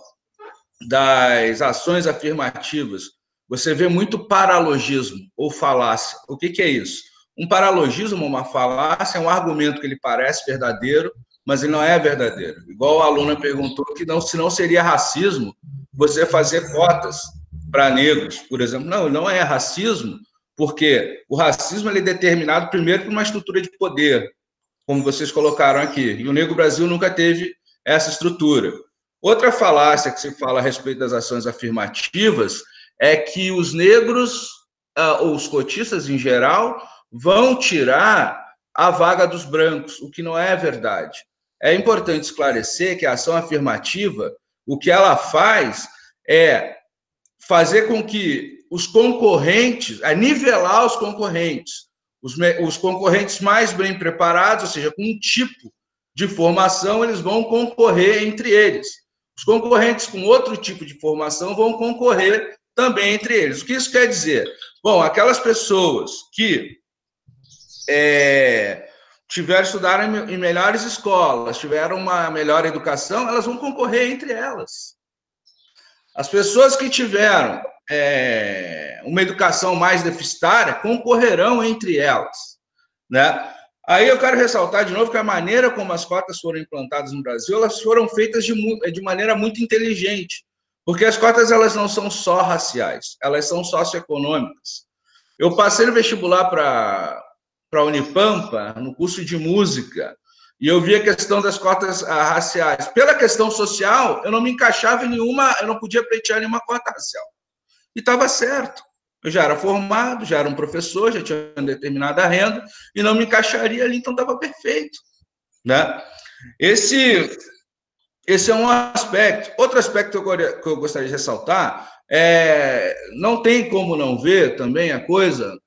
[SPEAKER 9] das ações afirmativas? Você vê muito paralogismo ou falácia. O que é isso? Um paralogismo, uma falácia, é um argumento que ele parece verdadeiro, mas ele não é verdadeiro. Igual a aluna perguntou que se não seria racismo você fazer cotas para negros, por exemplo. Não é racismo, porque o racismo ele é determinado primeiro por uma estrutura de poder, como vocês colocaram aqui, e o Negro Brasil nunca teve essa estrutura. Outra falácia que se fala a respeito das ações afirmativas é que os negros, ou os cotistas em geral, vão tirar a vaga dos brancos, o que não é verdade. É importante esclarecer que a ação afirmativa, o que ela faz é fazer com que os concorrentes, nivelar os concorrentes mais bem preparados, ou seja, com um tipo de formação, eles vão concorrer entre eles. Os concorrentes com outro tipo de formação vão concorrer também entre eles. O que isso quer dizer? Bom, aquelas pessoas que estudaram em melhores escolas, tiveram uma melhor educação, elas vão concorrer entre elas. As pessoas que tiveram uma educação mais deficitária concorrerão entre elas, né? Aí eu quero ressaltar de novo que a maneira como as cotas foram implantadas no Brasil, elas foram feitas de maneira muito inteligente, porque as cotas elas não são só raciais, elas são socioeconômicas. Eu passei no vestibular para a Unipampa, no curso de música, e eu vi a questão das cotas raciais. Pela questão social, eu não me encaixava em nenhuma, eu não podia pleitear nenhuma cota racial. E estava certo. Eu já era formado, já era um professor, já tinha uma determinada renda, e não me encaixaria ali, então estava perfeito. Né? Esse é um aspecto. Outro aspecto que eu gostaria de ressaltar não tem como não ver também a coisa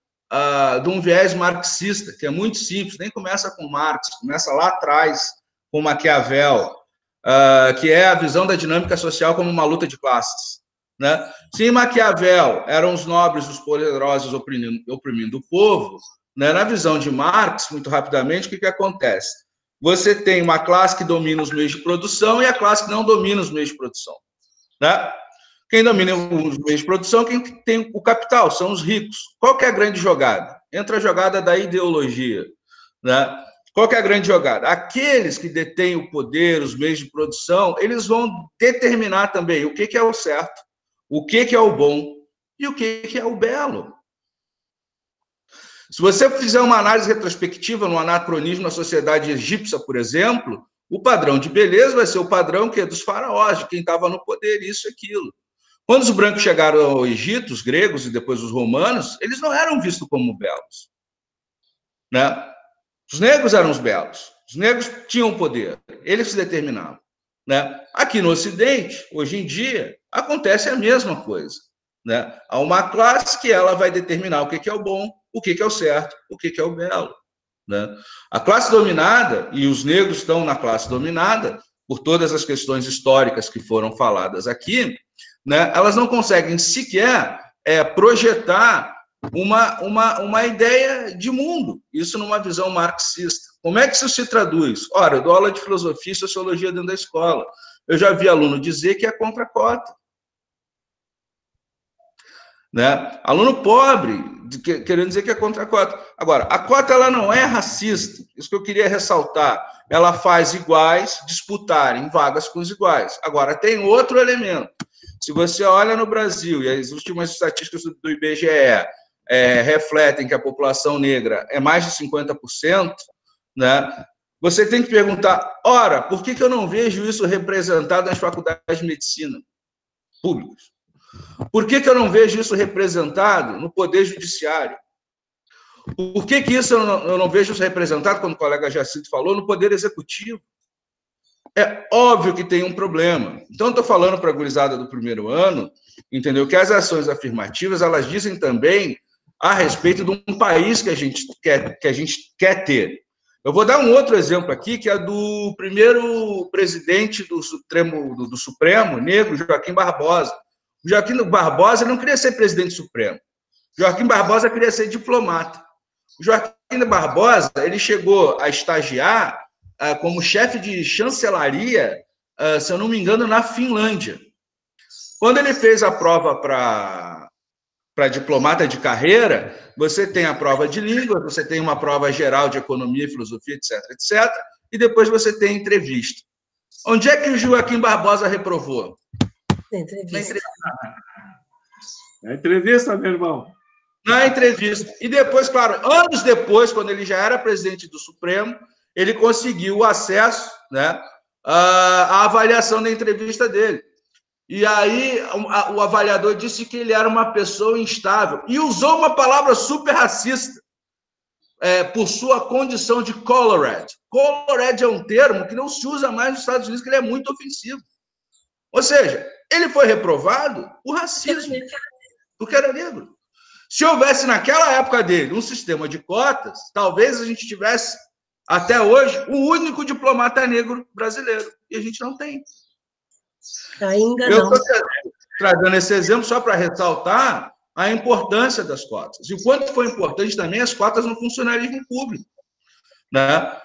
[SPEAKER 9] de um viés marxista, que é muito simples, nem começa com Marx, começa lá atrás com Maquiavel, que é a visão da dinâmica social como uma luta de classes. Né? Se em Maquiavel eram os nobres, os poderosos oprimindo o povo, né? Na visão de Marx, muito rapidamente, o que acontece? Você tem uma classe que domina os meios de produção e a classe que não domina os meios de produção. Né? Quem domina os meios de produção, quem tem o capital, são os ricos. Qual que é a grande jogada? Entra a jogada da ideologia. Né? Qual que é a grande jogada? Aqueles que detêm o poder, os meios de produção, eles vão determinar também o que é o certo, o que é o bom e o que é o belo. Se você fizer uma análise retrospectiva no anacronismo na sociedade egípcia, por exemplo, o padrão de beleza vai ser o padrão que é dos faraós, de quem estava no poder, isso e aquilo. Quando os brancos chegaram ao Egito, os gregos e depois os romanos, eles não eram vistos como belos. Né? Os negros eram os belos. Os negros tinham poder, eles se determinavam. Né? Aqui no Ocidente, hoje em dia, acontece a mesma coisa. Né? Há uma classe que ela vai determinar o que é o bom, o que é o certo, o que é o belo. Né? A classe dominada, e os negros estão na classe dominada, por todas as questões históricas que foram faladas aqui, né? Elas não conseguem sequer projetar uma ideia de mundo, isso numa visão marxista. Como é que isso se traduz? Ora, eu dou aula de filosofia e sociologia dentro da escola. Eu já vi aluno dizer que é contra a cota. Né? Aluno pobre, querendo dizer que é contra a cota. Agora, a cota ela não é racista, isso que eu queria ressaltar. Ela faz iguais disputarem vagas com os iguais. Agora, tem outro elemento. Se você olha no Brasil, e as últimas estatísticas do IBGE refletem que a população negra é mais de 50%, né? Você tem que perguntar, ora, por que eu não vejo isso representado nas faculdades de medicina públicas? Por que eu não vejo isso representado no Poder Judiciário? Por que isso eu não vejo isso representado, como o colega Jacinto falou, no Poder Executivo? É óbvio que tem um problema. Então, estou falando para a gurizada do primeiro ano, entendeu? Que as ações afirmativas, elas dizem também a respeito de um país que a gente quer ter. Eu vou dar um outro exemplo aqui, que é do primeiro presidente do Supremo negro, Joaquim Barbosa. O Joaquim Barbosa não queria ser presidente supremo. O Joaquim Barbosa queria ser diplomata. O Joaquim Barbosa, ele chegou a estagiar como chefe de chancelaria, se eu não me engano, na Finlândia. Quando ele fez a prova para diplomata de carreira, você tem a prova de língua, você tem uma prova geral de economia, filosofia, etc., etc., e depois você tem a entrevista. Onde é que o Joaquim Barbosa reprovou?
[SPEAKER 4] Na entrevista, meu irmão.
[SPEAKER 9] Na entrevista. E depois, claro, anos depois, quando ele já era presidente do Supremo, ele conseguiu o acesso, né, à avaliação da entrevista dele. E aí o avaliador disse que ele era uma pessoa instável e usou uma palavra super racista por sua condição de colored. Colored é um termo que não se usa mais nos Estados Unidos, que ele é muito ofensivo. Ou seja, ele foi reprovado por racismo, porque era negro. Se houvesse naquela época dele um sistema de cotas, talvez a gente tivesse até hoje o único diplomata negro brasileiro, e a gente não tem.
[SPEAKER 3] Ainda
[SPEAKER 9] não.
[SPEAKER 3] Eu
[SPEAKER 9] estou trazendo esse exemplo só para ressaltar a importância das cotas. E o quanto foi importante também as cotas no funcionalismo público. Né?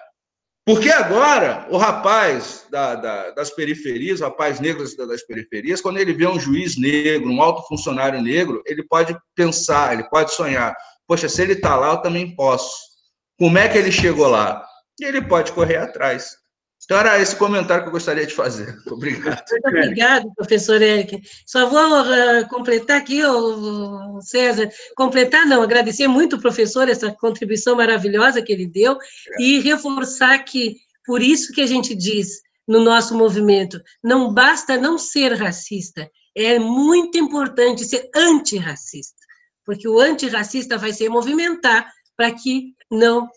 [SPEAKER 9] Porque agora, o rapaz das periferias, o rapaz negro das periferias, quando ele vê um juiz negro, um alto funcionário negro, ele pode pensar, ele pode sonhar, poxa, se ele está lá, eu também posso. Como é que ele chegou lá? E ele pode correr atrás. Então, era esse comentário que eu gostaria de fazer. Obrigado.
[SPEAKER 3] Muito obrigado, professor Eric. Só vou completar aqui, César, agradecer muito ao professor essa contribuição maravilhosa que ele deu e reforçar que, por isso que a gente diz no nosso movimento, não basta não ser racista, é muito importante ser antirracista, porque o antirracista vai se movimentar para que não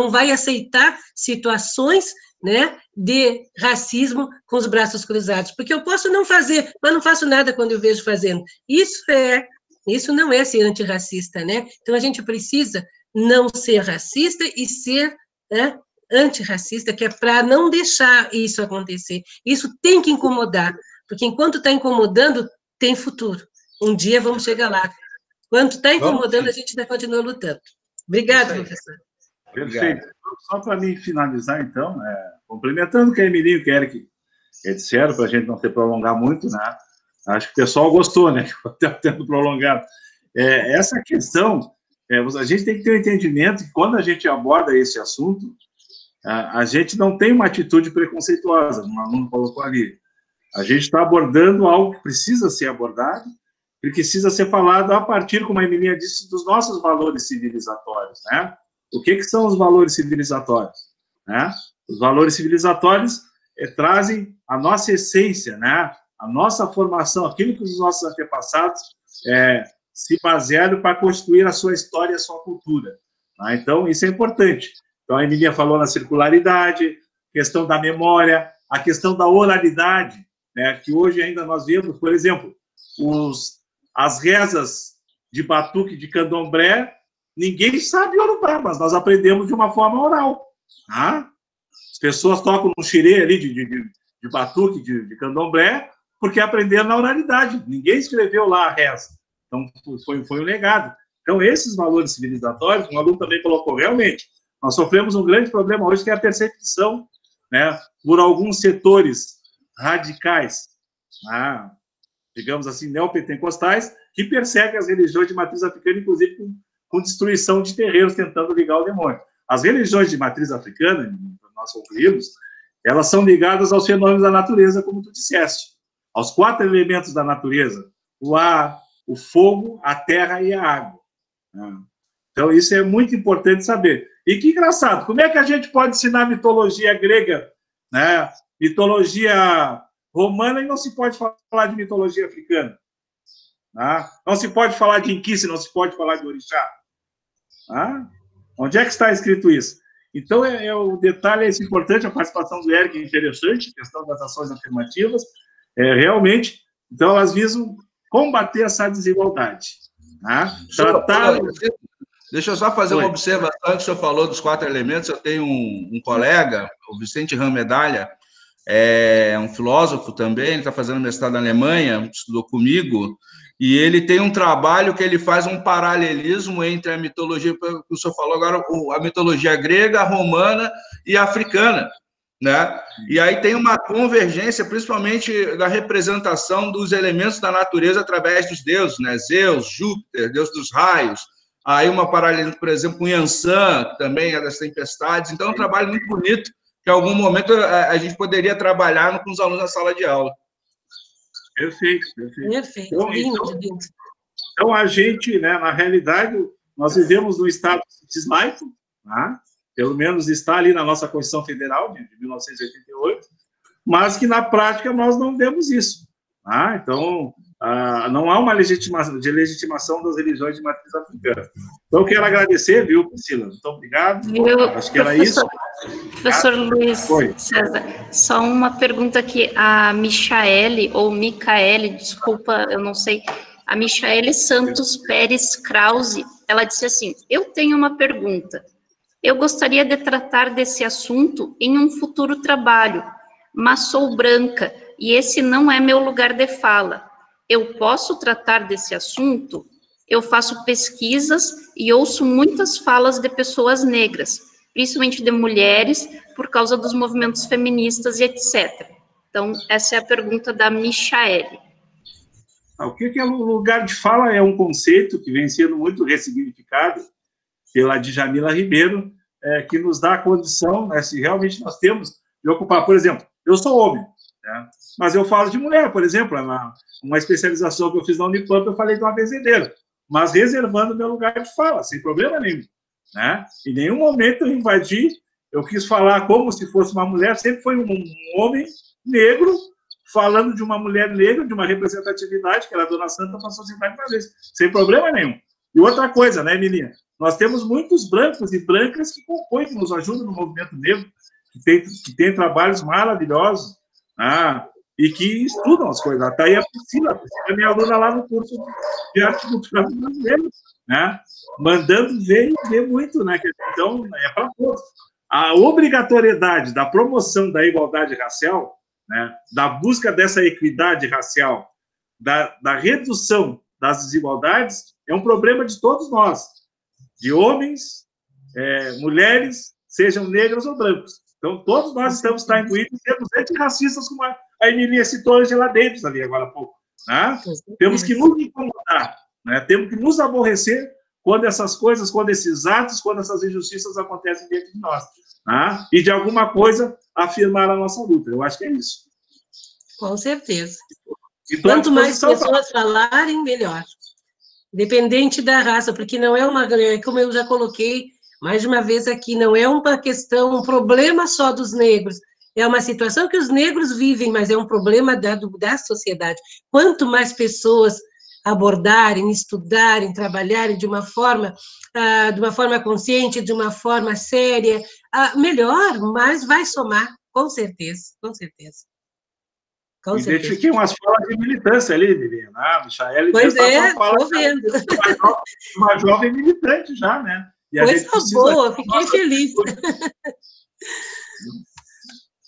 [SPEAKER 3] vai aceitar situações, né, de racismo com os braços cruzados, porque eu posso não fazer, mas não faço nada quando eu vejo fazendo. Isso não é ser antirracista, né? Então, a gente precisa não ser racista e ser, né, antirracista, que é para não deixar isso acontecer. Isso tem que incomodar, porque enquanto está incomodando, tem futuro. Um dia vamos chegar lá. Enquanto está incomodando, a gente ainda continua lutando. Obrigado, professor.
[SPEAKER 4] Perfeito. Só para mim finalizar, então, complementando o que a Emilinho e o Eric disseram, para a gente não se prolongar muito, né? Acho que o pessoal gostou, né? Que eu tendo prolongado. Essa questão, a gente tem que ter um entendimento que quando a gente aborda esse assunto, a gente não tem uma atitude preconceituosa, como o aluno colocou ali. A gente está abordando algo que precisa ser abordado e precisa ser falado a partir, como a Emilinha disse, dos nossos valores civilizatórios, né? O que são os valores civilizatórios? Né? Os valores civilizatórios trazem a nossa essência, né? A nossa formação, aquilo que os nossos antepassados se basearam para construir a sua história e a sua cultura. Tá? Então, isso é importante. Então, a Emilinha falou na circularidade, questão da memória, a questão da oralidade, né? Que hoje ainda nós vemos, por exemplo, as rezas de batuque de candomblé. Ninguém sabe Yorubá, mas nós aprendemos de uma forma oral. Tá? As pessoas tocam no xirê ali de batuque, de candomblé, porque aprenderam na oralidade. Ninguém escreveu lá a reza. Então, foi um legado. Então, esses valores civilizatórios, um aluno também colocou, realmente, nós sofremos um grande problema hoje, que é a perseguição, né, por alguns setores radicais, digamos assim, neopentecostais, que perseguem as religiões de matriz africana, inclusive com destruição de terreiros, tentando ligar o demônio. As religiões de matriz africana, nós concluímos, elas são ligadas aos fenômenos da natureza, como tu disseste, aos 4 elementos da natureza: o ar, o fogo, a terra e a água. Então, isso é muito importante saber. E que engraçado, como é que a gente pode ensinar mitologia grega, né, mitologia romana, e não se pode falar de mitologia africana? Não se pode falar de Inquice, não se pode falar de Orixá. Onde é que está escrito isso? Então, o detalhe é esse importante, a participação do Eric é interessante, a questão das ações afirmativas, realmente, então elas visam combater essa desigualdade.
[SPEAKER 9] Deixa eu só fazer uma observação, que o senhor falou dos 4 elementos. Eu tenho um colega, o Vicente Ram Medalha, é um filósofo também, ele está fazendo mestrado na Alemanha, estudou comigo, e ele tem um trabalho que ele faz um paralelismo entre a mitologia, que o senhor falou agora, a mitologia grega, romana e africana, né? E aí tem uma convergência, principalmente da representação dos elementos da natureza através dos deuses, né? Zeus, Júpiter, deus dos raios. Aí uma paralelismo, por exemplo, com Yansan, que também é das tempestades. Então é um trabalho muito bonito, que em algum momento a gente poderia trabalhar com os alunos na sala de aula.
[SPEAKER 4] Perfeito. Então, a gente, né, na realidade, nós vivemos num estado laico, né? Pelo menos está ali na nossa Constituição Federal, de 1988, mas que, na prática, nós não vemos isso. Então, não há uma legitimação das religiões de matriz africana. Então, eu quero agradecer, viu, Priscila? Muito obrigado. Acho que era isso.
[SPEAKER 8] Professor Luiz César, só uma pergunta aqui. A Michaele, ou Micaele, desculpa, eu não sei, a Michaele Santos Pérez Krause, ela disse assim: eu tenho uma pergunta. Eu gostaria de tratar desse assunto em um futuro trabalho, mas sou branca e esse não é meu lugar de fala. Eu posso tratar desse assunto? Eu faço pesquisas e ouço muitas falas de pessoas negras, principalmente de mulheres, por causa dos movimentos feministas e etc. Então, essa é a pergunta da Michaele.
[SPEAKER 4] O que é lugar de fala? É um conceito que vem sendo muito ressignificado pela Djamila Ribeiro, que nos dá a condição, né, se realmente nós temos de ocupar. Por exemplo, eu sou homem, né? Mas eu falo de mulher, por exemplo, uma especialização que eu fiz na Unipampa, eu falei de uma benzedeira, mas reservando meu lugar de fala, sem problema nenhum, né? Em nenhum momento eu invadi, eu quis falar como se fosse uma mulher, sempre foi um homem negro falando de uma mulher negra, de uma representatividade, que era a Dona Santa para a sociedade brasileira, sem problema nenhum. E outra coisa, né, Emilinha? Nós temos muitos brancos e brancas que compõem, que nos ajudam no movimento negro, que tem trabalhos maravilhosos, e que estudam as coisas. Está aí a Priscila é minha aluna lá no curso de arte cultural brasileira, né? Mandando ver e ver muito, né? Então, é para todos. A obrigatoriedade da promoção da igualdade racial, né? Da busca dessa equidade racial, da redução das desigualdades, é um problema de todos nós, de homens, mulheres, sejam negros ou brancos. Então, todos nós estamos incluídos, sermos antirracistas, como a Emilinha citou hoje lá dentro, ali agora há pouco. Né? Temos que nos incomodar, né? Temos que nos aborrecer quando essas coisas, quando esses atos, quando essas injustiças acontecem dentro de nós. Né? E, de alguma coisa, afirmar a nossa luta. Eu acho que é isso.
[SPEAKER 3] Com certeza.
[SPEAKER 4] Quanto
[SPEAKER 3] mais pessoas falarem, melhor. Independente da raça, porque não é uma... Como eu já coloquei mais de uma vez aqui, não é uma questão, um problema só dos negros, é uma situação que os negros vivem, mas é um problema da sociedade. Quanto mais pessoas abordarem, estudarem, trabalharem de uma forma consciente, de uma forma séria, melhor, mas vai somar, com certeza, com certeza. Com
[SPEAKER 4] Identifiquei umas falas de militância ali, Miriam. Michaele,
[SPEAKER 3] pois estou vendo.
[SPEAKER 4] Uma jovem militante já, né? E
[SPEAKER 3] coisa boa, fiquei feliz.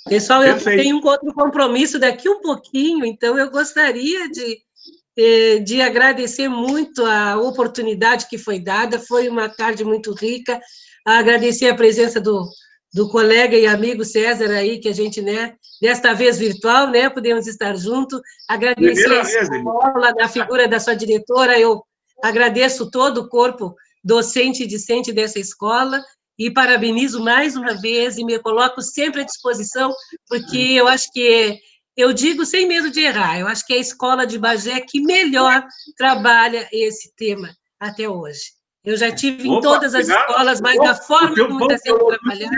[SPEAKER 3] Pessoal, eu tenho um outro compromisso daqui um pouquinho, então eu gostaria de agradecer muito a oportunidade que foi dada, foi uma tarde muito rica, agradecer a presença do colega e amigo César aí, que a gente, né, desta vez virtual, né, podemos estar juntos, agradecer a escola, na figura da sua diretora, eu agradeço todo o corpo docente e discente dessa escola, e parabenizo mais uma vez, e me coloco sempre à disposição, porque eu acho que, eu digo sem medo de errar, eu acho que é a escola de Bagé que melhor trabalha esse tema até hoje. Eu já tive em todas as escolas, mas da forma como está sendo trabalhado...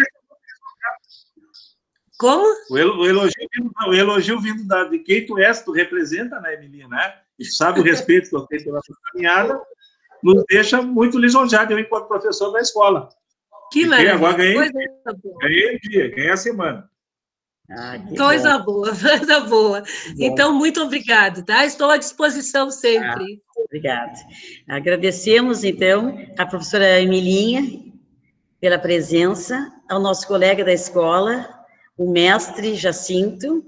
[SPEAKER 3] Como?
[SPEAKER 4] O elogio vindo de quem tu és, tu representa, né, Emilinha, né? E sabe o respeito que eu tenho pela sua caminhada, nos deixa muito lisonjeado, eu, enquanto professor da escola.
[SPEAKER 3] Que maravilha.
[SPEAKER 4] Agora ganhei a semana.
[SPEAKER 3] Coisa boa, coisa boa. Então, muito obrigado, tá? Estou à disposição sempre.
[SPEAKER 2] Obrigada. Agradecemos, então, a professora Emilinha pela presença, ao nosso colega da escola, o mestre Jacinto,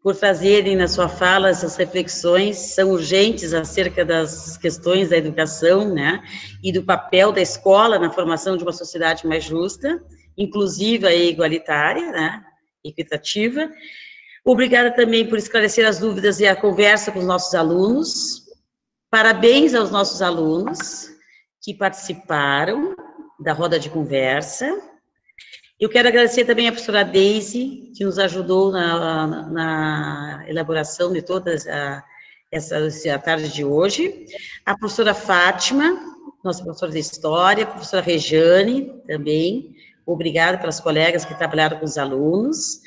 [SPEAKER 2] por fazerem na sua fala essas reflexões, são urgentes acerca das questões da educação, né, e do papel da escola na formação de uma sociedade mais justa, inclusiva e igualitária, né, equitativa. Obrigada também por esclarecer as dúvidas e a conversa com os nossos alunos. Parabéns aos nossos alunos que participaram da roda de conversa. Eu quero agradecer também a professora Deise, que nos ajudou na elaboração de toda essa tarde de hoje. A professora Fátima, nossa professora de História, a professora Rejane também. Obrigada pelas colegas que trabalharam com os alunos.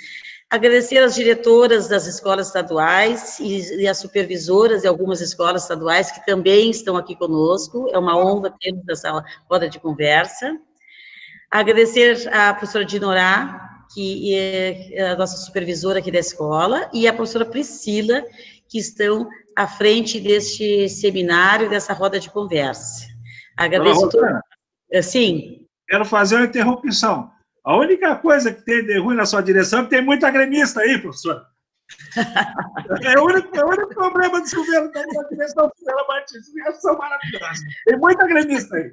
[SPEAKER 2] Agradecer às diretoras das escolas estaduais e às supervisoras de algumas escolas estaduais que também estão aqui conosco. É uma honra termos essa roda de conversa. Agradecer à professora Dinorá, que é a nossa supervisora aqui da escola, e a professora Priscila, que estão à frente deste seminário, dessa roda de conversa. Agradeço. Sim.
[SPEAKER 4] Quero fazer uma interrupção. A única coisa que tem de ruim na sua direção é que tem muita gremista aí, professora. É o único problema do governo da direção da Batista. São maravilhosos. Tem muita gremista aí.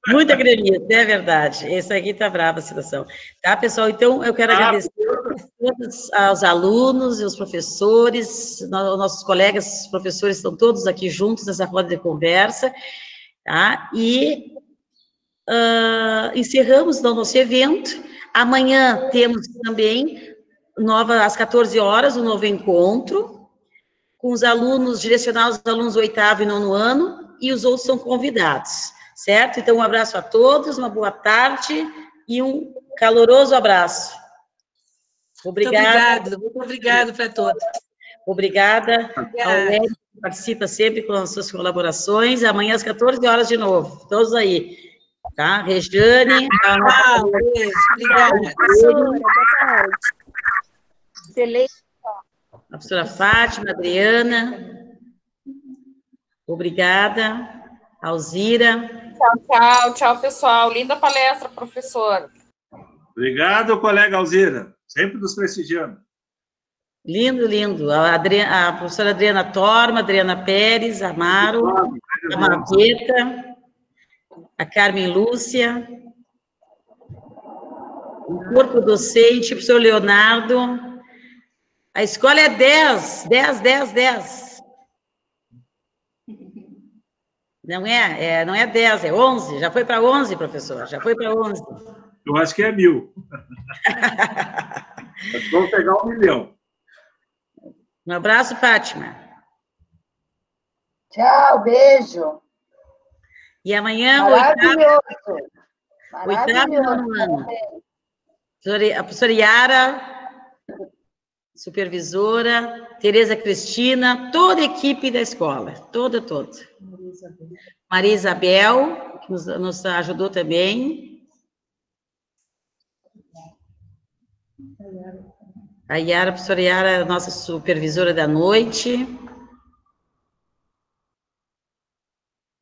[SPEAKER 2] Muita gremista, é verdade. Esse aqui está brava a situação. Tá, pessoal? Então, eu quero agradecer a todos aos alunos e os professores, nossos colegas professores estão todos aqui juntos nessa roda de conversa, tá? E encerramos o nosso evento. Amanhã temos também às 14 horas, um novo encontro, com os alunos, direcionados aos alunos 8º e 9º ano, e os outros são convidados, certo? Então, um abraço a todos, uma boa tarde e um caloroso abraço. Obrigada.
[SPEAKER 3] Muito obrigado para todos.
[SPEAKER 2] Obrigada ao Léo, que participa sempre com as suas colaborações. Amanhã às 14 horas de novo, todos aí. Tá? Rejane.
[SPEAKER 3] Beijo, obrigada.
[SPEAKER 10] Boa tarde. Excelente.
[SPEAKER 2] A professora Fátima, Adriana. Obrigada. Alzira.
[SPEAKER 11] Tchau, pessoal. Linda palestra, professor.
[SPEAKER 4] Obrigado, colega Alzira. Sempre nos prestigiando.
[SPEAKER 2] Lindo, lindo. A professora Adriana Torma, Adriana Pérez, Amaro, a Marqueta, a Carmen Lúcia, o corpo docente, o professor Leonardo. A escola é 10. Não é 10, é 11. Já foi para 11, professor, já foi para 11.
[SPEAKER 4] Eu acho que é 1.000. Vamos pegar 1 milhão.
[SPEAKER 2] Um abraço, Fátima.
[SPEAKER 10] Tchau, beijo.
[SPEAKER 2] E amanhã,
[SPEAKER 10] Maravilhoso.
[SPEAKER 2] 8º e 9º ano. A professora Yara, supervisora, Tereza Cristina, toda a equipe da escola, toda. Maria Isabel, que nos ajudou também. A Yara, a professora Yara, nossa supervisora da noite.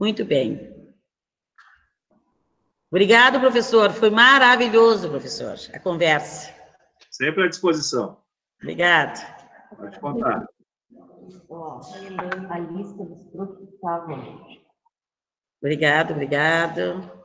[SPEAKER 2] Muito bem. Obrigado, professor. Foi maravilhoso, professor, a conversa.
[SPEAKER 4] Sempre à disposição.
[SPEAKER 2] Obrigado.
[SPEAKER 4] Pode contar.
[SPEAKER 2] Obrigado.